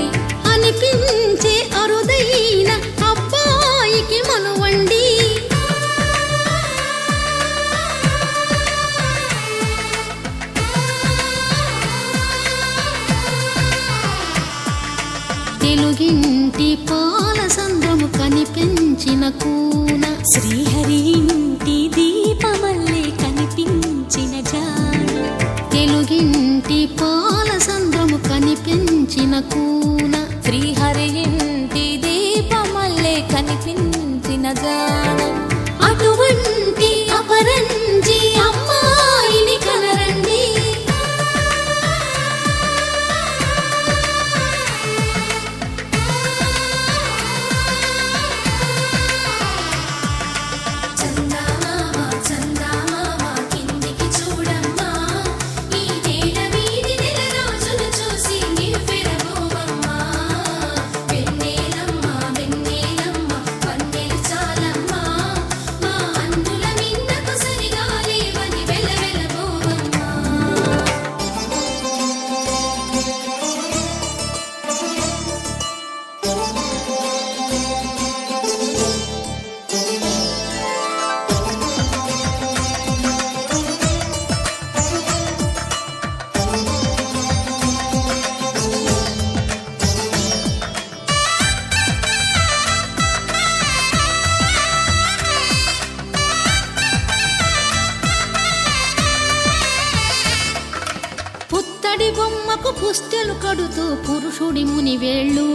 అనిపించే అరుదైన అబ్బాయికి మనువండి తెలుగింటి పాల సంద్రము కనిపించిన కూన శ్రీహరి ఇంటి దీపమల్లే కనిపించిన జాన తెలుగింటి పాల సంద్రము కనిపించిన కూన శ్రీహరి ఇంటి దీపమల్లే కనిపించిన జాన అటువంటి అపరంజి అమ్మాయిని కనరండి పుత్తడి బొమ్మకు పుస్తెలు కడుతూ పురుషుడి ముని వేళ్ళు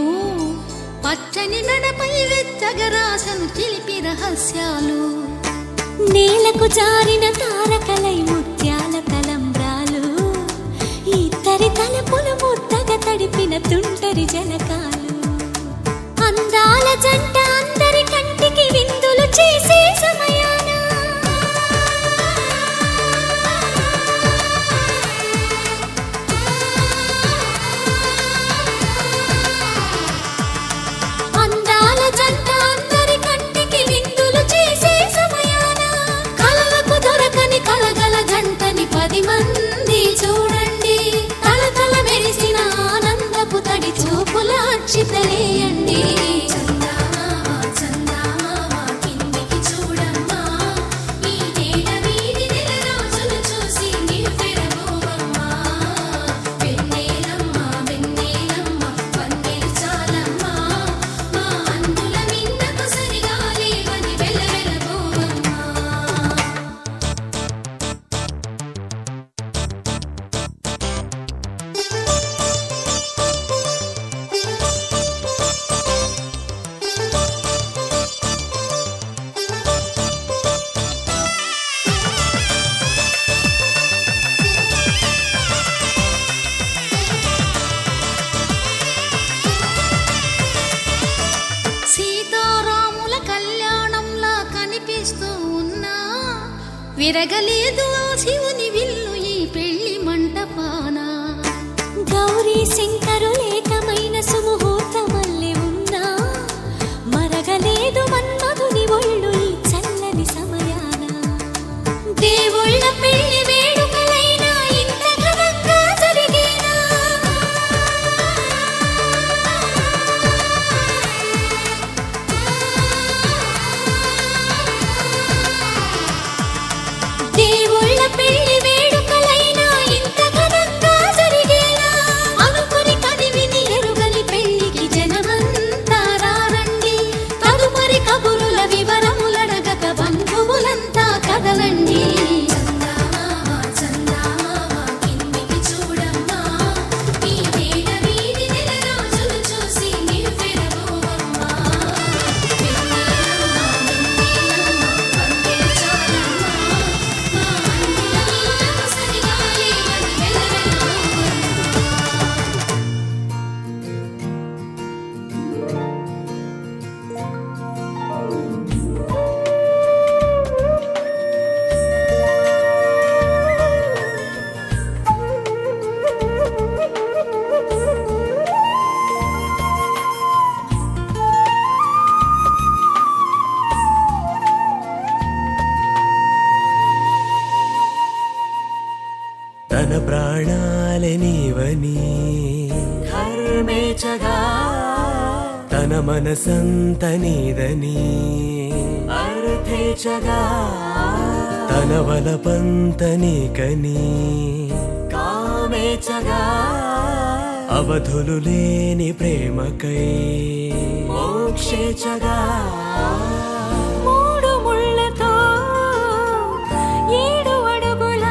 పచ్చని నడపై వెచ్చగరాసను చిలిపి రహస్యాలు నేలకు జారిన తారకలై ముత్యాల తలంబ్రాలు ఇద్దరి తలపులు ముద్దగా తడిపిన తుంటరి జలకాలు అందాల జంట అందరి కంటికి విందులు చేసే సమయాన అందాల జంట అందరి కంటికి విందులు చేసే సమయాన కలలకు దొరకని కలగల జంటని 10 మంది చూడండి తలతల మెరిసిన ఆనందపు తడి చూపుల అక్షితలేయండి విరగలేదు శివుని విల్లు తన ప్రాణాలే నీవని ధర్మేచగా తన మనసంత నీదని అర్థేచగా తన వలపంత నీకని కామేచగా అవధులు లేని ప్రేమకై మోక్షేచగా మూడు ముళ్ళతో 7 అడుగుల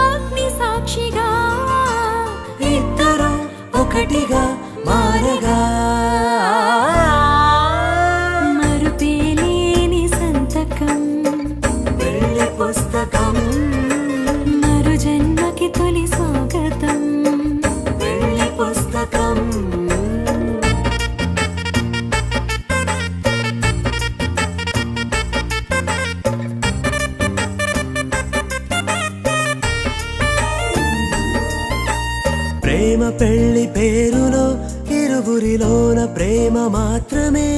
అగ్ని సాక్షిగా ఇద్దరు ఒకటిగా మారగా మరుపేలేని సంతకం వెళ్ళి పుస్తకం మరు జన్మకి తొలి స్వాగతం వెళ్ళి పుస్తకం ప్రేమ పెళ్లి పేరులో ఇరువురిలోన ప్రేమ మాత్రమే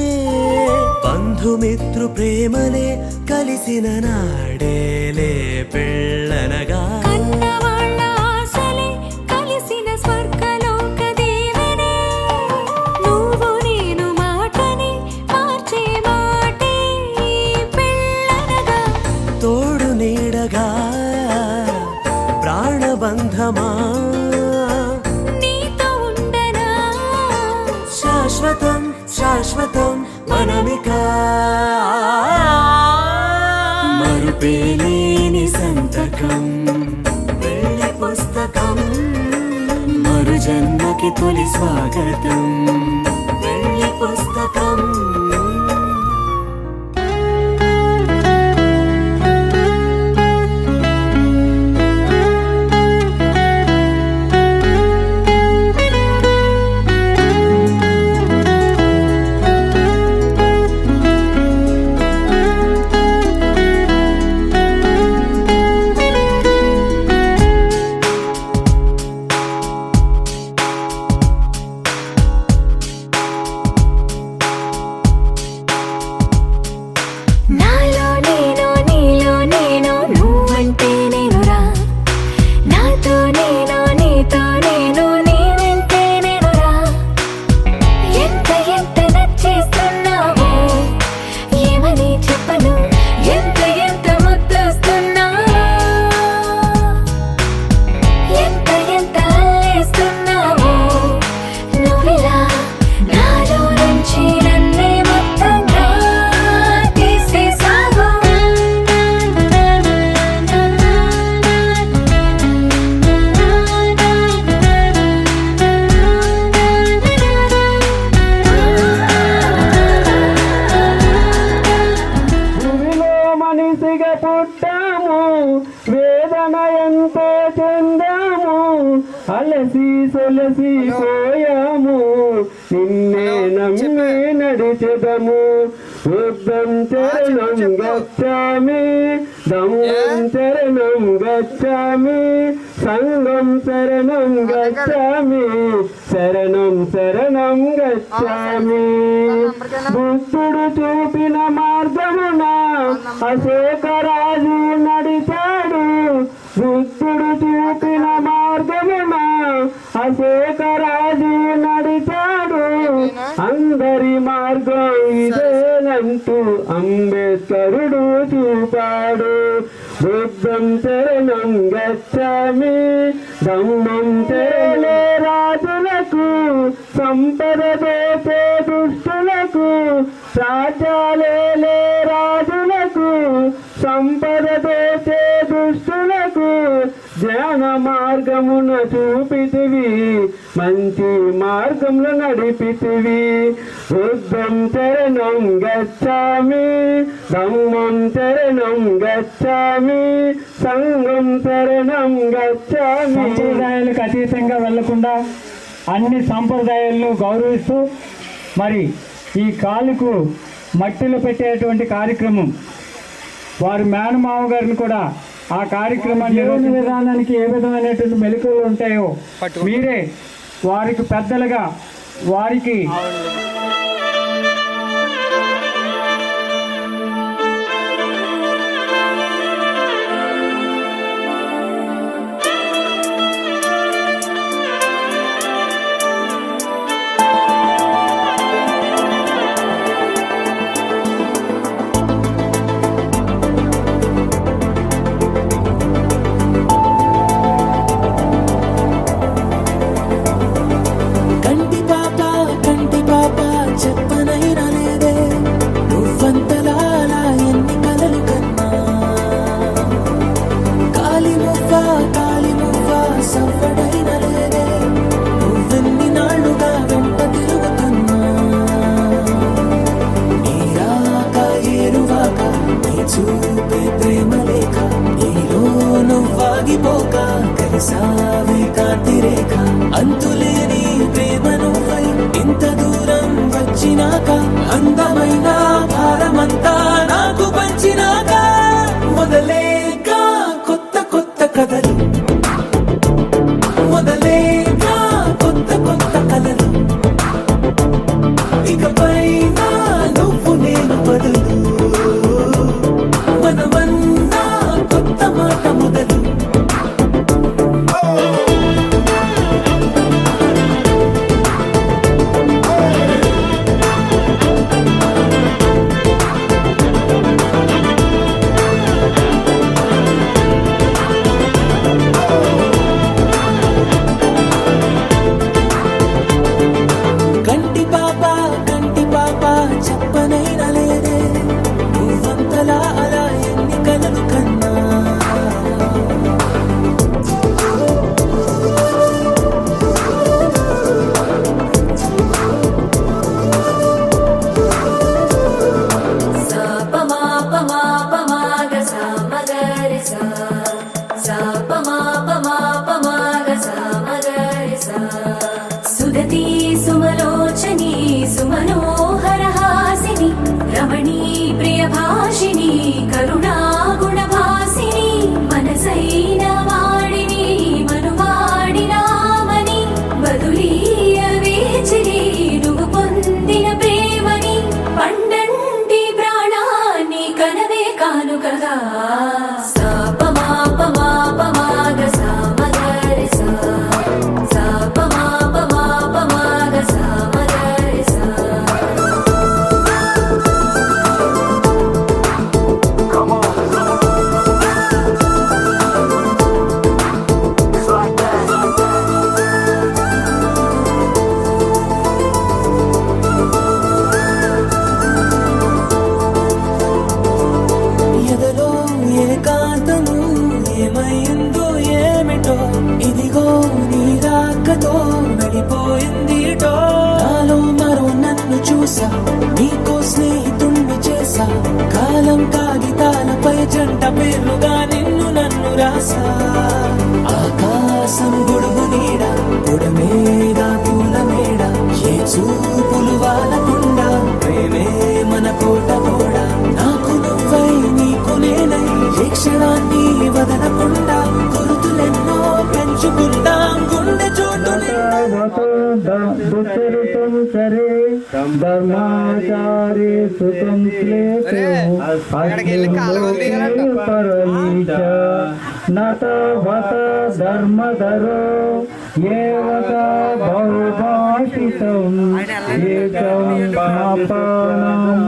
బంధుమిత్రు ప్రేమలే కలిసిన నాడేలే పెళ్ళనగా కన్నవాళ్ళ ఆశలే కలిసిన స్వర్గలోక దీవెనే నువ్వు నేను మాటని మార్చే మాటే పెళ్ళనగా తోడు నీడగా ప్రాణబంధమా నీతో ఉండనా శాశ్వతం శాశ్వతం మనమిక మరుపేలేని సంతకం వెళ్ళి పుస్తకం మరు జన్మకి తొలి స్వాగతం వెళ్ళి పుస్తకం నాలో నేను నీలో నేను నువ్వంటే నేనురా నాతో నేను నీతో నేను నీ వెంటే నేనురా ఎంత ఎంత నచ్చేస్తున్నావో ఏమని చెప్పను ఎంత ఎంత ముద్దొస్తున్నావో ఎంత ఎంత అల్లేస్తున్నావో నువ్విలా నాలో నుంచి నన్నే మొత్తంగా తీసేసావు భూమిలో మనిషిగా పుట్టాము వేదన ఎంతో చెందాము అలసి సొలసి పోయాము నిన్నే నమ్మి నడిచెదము బుద్ధం చరణం గచ్చామి దమ్మం చరణం గచ్చామి సంగం శరణం గచ్చామి శరణం శరణం గచ్చామి బుద్ధుడు చూపిన మార్గమున అశోకరాజు నడిచాడు బుద్ధుడు చూపిన మార్గమున అశోకరాజు నడిచాడు అందరి మార్గం ఇదేనంటూ అంబేద్కరుడు చూపాడు బుద్ధం శరణం గచ్చామి దమ్మం శరణే రాజులకు సంపద దోచే దుష్టులకు రాజ్యాలే రాజులకు సంపద దోచే దుష్టులకు జ్ఞాన మార్గమున చూపితివి మంచి మార్గంలో నడిపితివి బుద్ధం శరణం గచ్చామి దమ్మం శరణం గచ్చామి సంఘం శరణం గచ్చామి సంప్రదాయాలకు అతీతంగా వెళ్లకుండా అన్ని సంప్రదాయాలను గౌరవిస్తూ మరి ఈ కాలుకు మట్టిలో పెట్టేటువంటి కార్యక్రమం వారి మేనమామ గారిని కూడా ఆ కార్యక్రమాన్ని నిర్వహణ విధానానికి ఏ విధమైనటువంటి మెలకువలు ఉంటాయో మీరే వారికి పెద్దలుగా వారికి వేసావే కాంతి రేఖ అంతులేని ప్రేమను పై ఇంత దూరం వచ్చినాక అందమైన భారమంతా నాకు పంచినాక మొదలేక కొత్త కొత్త కథలు మొదలేక కొత్త కొత్త కలలు ఇకపై నువ్వు నేను బదులు మనమన్నా కొత్త మాట మొదలు కంటి పాప చెప్పనైనా లేదే నువ్వంతలా అలా ఎన్ని కలలు కన్నా సుదతి సుమలోచని సుమనోహర హాసిని రమణీ ప్రియభాషిని కరుణా గుణభాసిని మనసైన వాడిని మనువాడినామని బదులీయ వేచిరి నువ్వు పొందిన ప్రేమని పండంటి ప్రాణాన్ని కనవే కానుకగా ఎదలో ఏకాంతము ఏమైందో ఏమిటో ఇదిగో నీ రాకతో వెళ్ళిపోయిందిటో నాలో మరో నన్ను చూసా నీకో స్నేహితుణ్ణి చేసా కాలం కాగితాలపై జంట పేర్లుగా నిన్ను నన్ను రాసా ఆకాశం గొడుగు నీడ పొడమేగా పూల మేడ ఏ చూపులు వాళ్ళకుండా ప్రేమే మన కోట కోడ నాకు నువ్వై నీకు నేనై ఏ క్షణాన్ని వదలకుండా గుర్తులెన్నో పెంచుకుందాం గుండె చోటు దుచ్చరితం సరే ధర్మాచారి సుతం పరమీచ నత వత ధర్మధరో ఏవత బహుభాషితం ఏకం పాపానం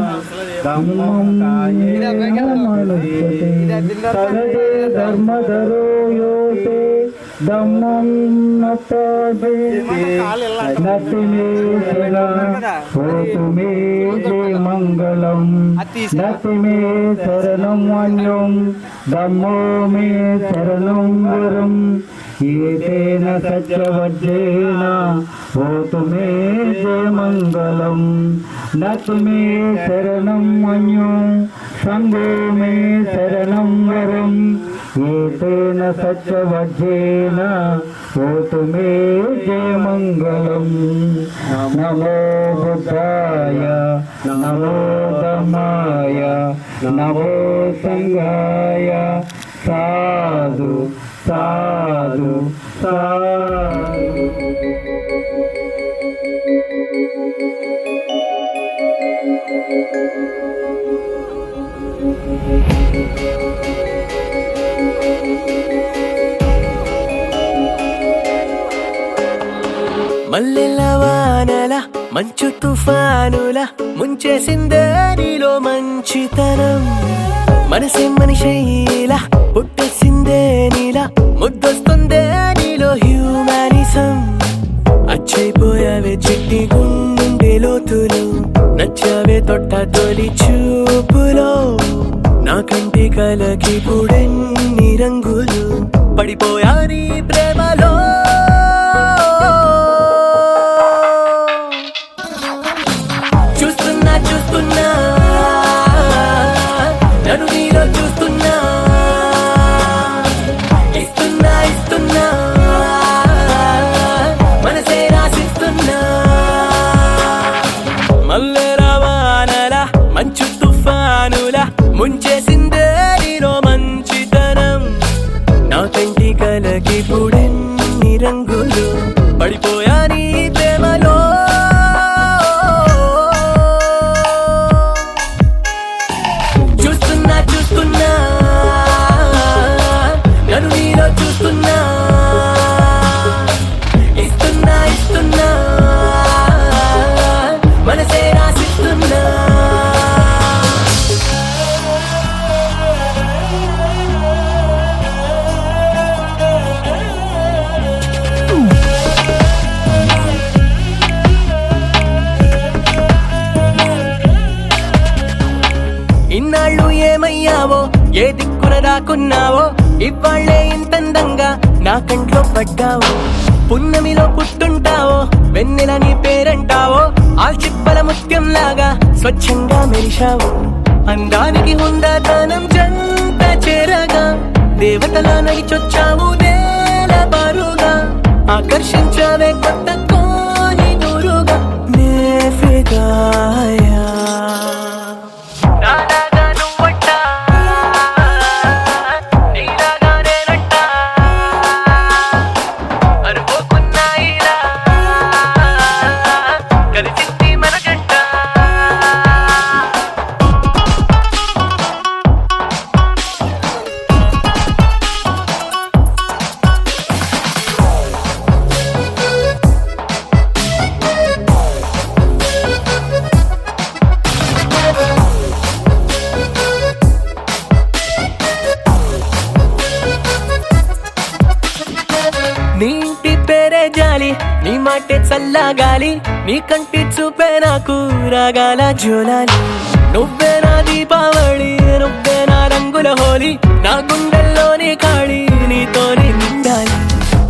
ధర్మం తగదే ధర్మధరో యోతే ధమ్మం నతే నతిమే హోతుమే జయ మంగళం నతిమే శరణం అన్యం ధమ్మో మే శరణం వరం ఏతేన సత్యవజ్రేణ హోతు మే జయ మంగళం నతిమే శరణం అన్యం సంగో మే శరణం వరం ఏతేన సత్యవజ్రేణ హోతు మే జయ మంగళం నమో బుద్ధాయ నమో ధమ్మాయ నమో సంఘాయ సాధు సాధు సాధు. మల్లెల వానల మంచు తుఫానుల ముంచేసిందే నీలో మంచితనం మనసే మనిషిలా పుట్టేసిందే నీలా ముద్దొస్తుందే నీలో హ్యూమానిజం అచ్చైపోయావే చిట్టి గుండె లోతులు నచ్చావే తొట్ట తొలి చూపులో నా కంటి కలకి పుడెన్ని రంగులు పడిపోయా నీ ప్రేమలో చూస్తున్నా చూస్తున్నా నన్ను నీలో చూస్తున్నా ఇస్తున్నా ఇస్తున్నా కలకిపుడెన్ని రంగులు పడిపోయా నీ ప్రేమలో చూస్తున్నా చూస్తున్నా నన్ను నీలో చూస్తున్నా ఇస్తున్నా ఇస్తున్నా మనసే రాసిస్తున్నా ఇన్నాళ్ళు ఏమయ్యావో ఏ దిక్కున దాక్కున్నావో ఇవాళ్లే ఇంతందంగా నా కంట్లో పడ్డావో పున్నమిలో పుట్టుంటావో వెన్నెల నీ పేరంటావో ఆల్చిప్పల ముత్యం లాగా స్వచ్ఛంగా మెరిశావు అందానికి హుందాతనం జంట చేరగా దేవతలా నడిచొచ్చావు నేల బారుగా ఆకర్షించావే కొత్త కోని దూరుగా నే ఫిదాయా నీ ఇంటి పేరే జాలి నీ మాటే చల్లగాలి నీ కంటి చూపే నాకు రాగాల జోలాలి నువ్వే నా దీపావళి నువ్వే నా రంగుల హోలీ నా గుండెల్లోని ఖాళీ నీతోనే నిండాలి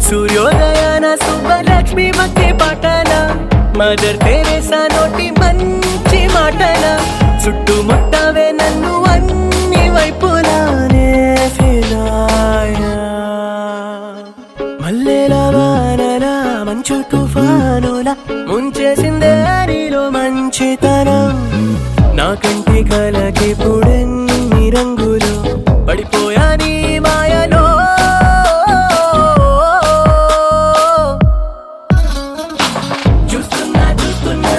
సూర్యోదయాన సుబ్బలక్ష్మి భక్తి పాటల మదర్ తెరేసా నోటి మంచి మాటల చుట్టుముట్టవే నన్ను అన్ని వైపులానే ఫిదాయా మల్లెల వానల మంచు తుఫానుల ముంచేసిందే నీలో మంచితనం నా కంటి కలకిపుడెన్ని రంగులు పడిపోయా నీ మాయలో చూస్తున్నా చూస్తున్నా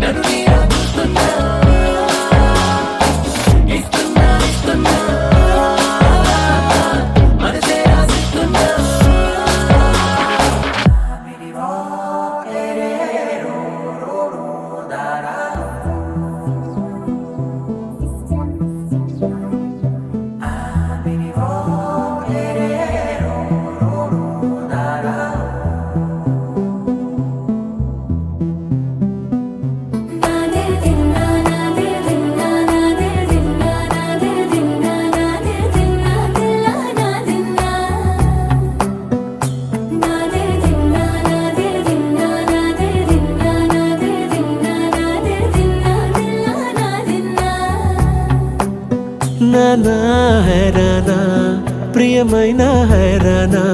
నన్ను నీలో చూస్తున్నా ఇస్తున్నా ఇస్తున్నా మనసే రాసిస్తున్నా నానా హైరానా ప్రియమైన హైరానా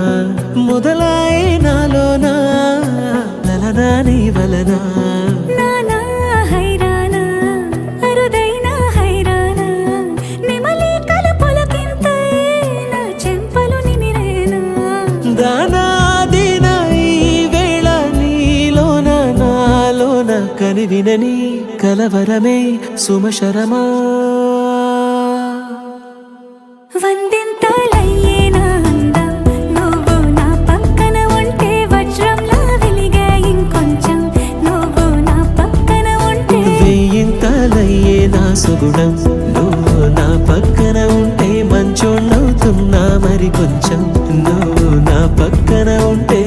మొదలాయి నాలోనా లలనా నీ వలనా నానా హైరానా అరుదైన హైరానా నిమలి కలుపులకింతై నా చెంపలు నిమిరేనా దానా దినా ఈ వేళ నీలోన నాలోన కనివినని కలవరమే సుమశరమా వందింతలయ్యేనా అందం నువ్వు నా పక్కన ఉంటే వజ్రంలా వెలిగే ఇంకొంచెం నువ్వు నా పక్కన ఉంటే వెయ్యింతలయ్యే నా సుగుణం నువ్వు నా పక్కన ఉంటే మంచోళ్ళవుతున్నా మరి కొంచెం నువ్వు నా పక్కన ఉంటే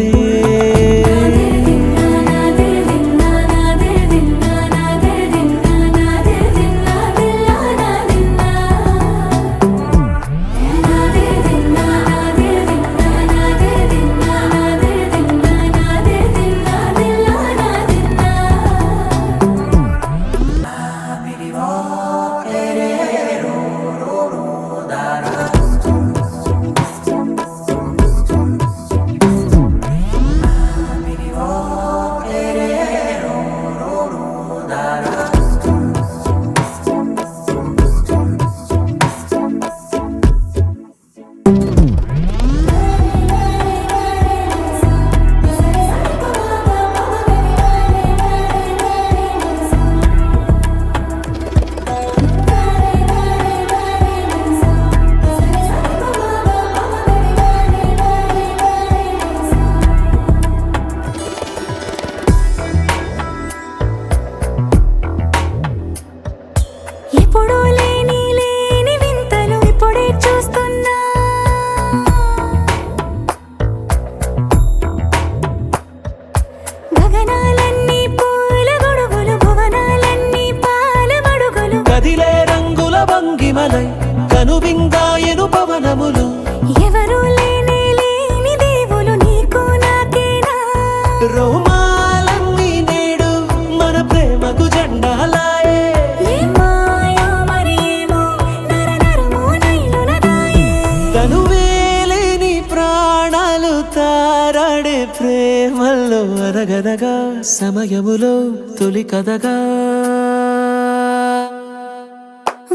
తారాడే ప్రేమల్లో అరగదగా సమయములో తొలి కథగా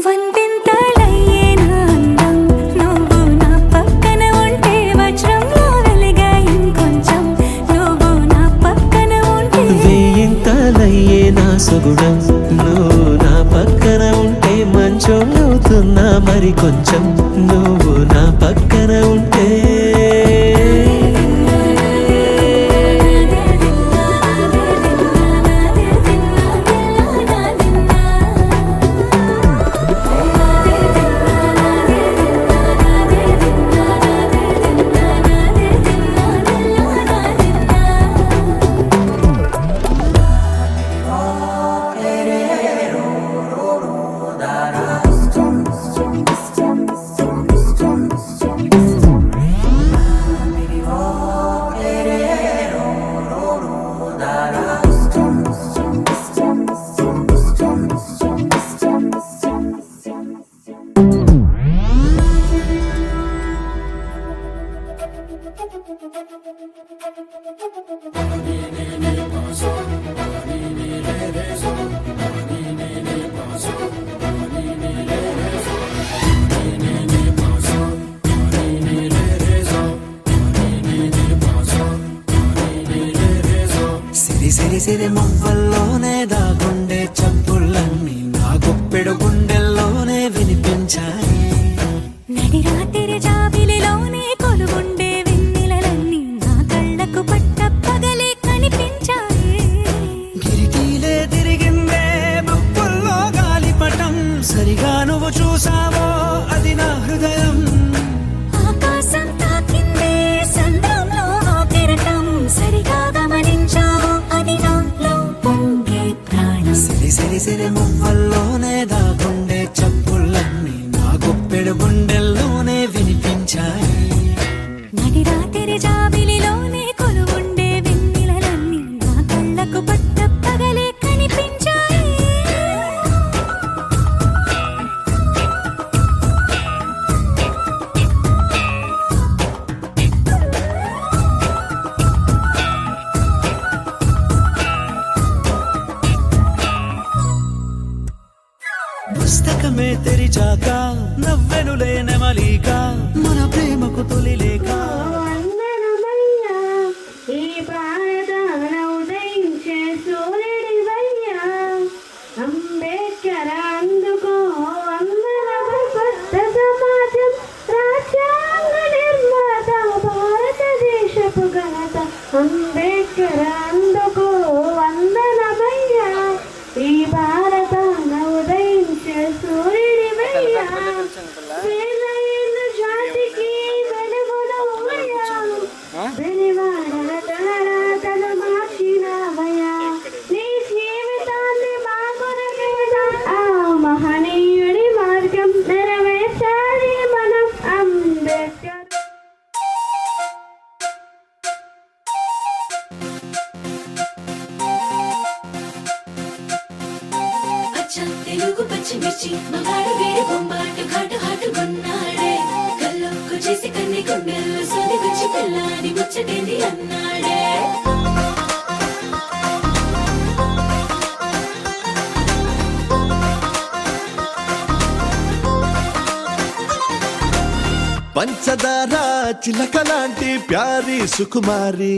వందింతలయ్యే నా అందం నువ్వు నా పక్కన ఉంటే వజ్రంలా వెలిగా ఇంకొంచెం నువ్వు నా పక్కన ఉంటే వేయింతలయ్యే నా సొగుడం నువ్వు నా పక్కన ఉంటే మంచం అవుతున్నా మరి కొంచెం నువ్వు నా పక్కన ఉంటే సిరి సిరి మువ్వల్లోనే దాగుండే చప్పుళ్ళన్నీ నా గుప్పెడు గుండెల్లోనే వినిపించాయి నడిరాత్రి జాబిలిలోనే కొలువుండే వెన్నెలలన్నీ నా కళ్ళకు పట్టపగలే కనిపించాయి కిరికీలే తిరిగిందే ముప్పుల్లో గాలిపటం సరిగా నువ్వు చూసావో అది నా హృదయం ఆకాశం తాకిందే సంద్రంలో ఆ కెరటం సరిగా గమనించావు అది నాలో పొంగే ప్రాణం సిరి సిరి సిరి మువ్వల్లోనే దాగుండే చప్పుళ్ళన్నీ నా గుప్పెడు గుండెల్లోనే వినిపించాయి నడిరాత్రి జాబిలిలోనే కొలువుండే వెన్నెలలన్నీ నా కళ్ళకు పట్టపగలే కనిపించాయి పుస్తకమే తెరిచాక నవ్వెనులే నెమలిక మన ప్రేమకు తొలి లేక వందనమయ్యా ఈ భారతాన ఉదయించే సూర్యుడివయ్యా అంబేద్కర్ అందుకో వందనమై కొత్త సమాజం రాజ్యాంగ నిర్మాత భారతదేశపు ఘనత అంబేద్కర్ అందుకో వందనమయ్యా ఈ భారతాన ఉదయించే సూర్యుడివయ్యా వేలైన జాతికి వెలుగునవయ్యా వెలివాడల తన మార్చినవయ్యా నీ జీవితాన్ని మా కొరకే ఆ మహనీయుడి మార్గం నెరవేర్చాలి మనం అంబేద్కర్ అచ్చ తెలుగు పచ్చిమిర్చి మగాడు వేడి బొమ్మాటు ఘాటు హాటుకున్నాడే కళ్ళొక్కు చేసి కన్ని గుండెల్లో సోది గుచ్చి పిల్లాడి ముచ్చటేంది అన్నాడే పంచదార చిలక లాంటి ప్యారి సుకుమారి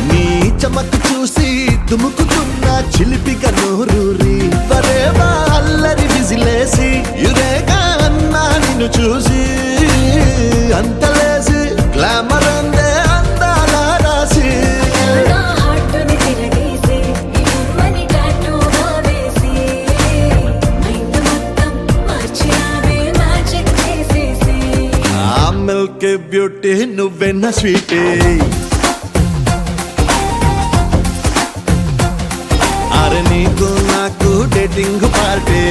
నీ చమకు చూసి దుముకుతున్న చిలిపిగా నోరూరి వరేవా అల్లరి విజిలేసి యురేగా అన్నా నిన్ను చూసి అంతలేసి గ్లామర్ అందే అందాల రాసి నా హార్టుని తిరగేసి ఇమ్మని టాటూగా వేసి మైండ్ మొత్తం మార్చినావే మ్యాజిక్ చేసేసి ఆ మిల్క్ బ్యూటీ నువ్వెన్న స్వీటీ అరే నీకు నాకు డేటింగ్ పార్టీ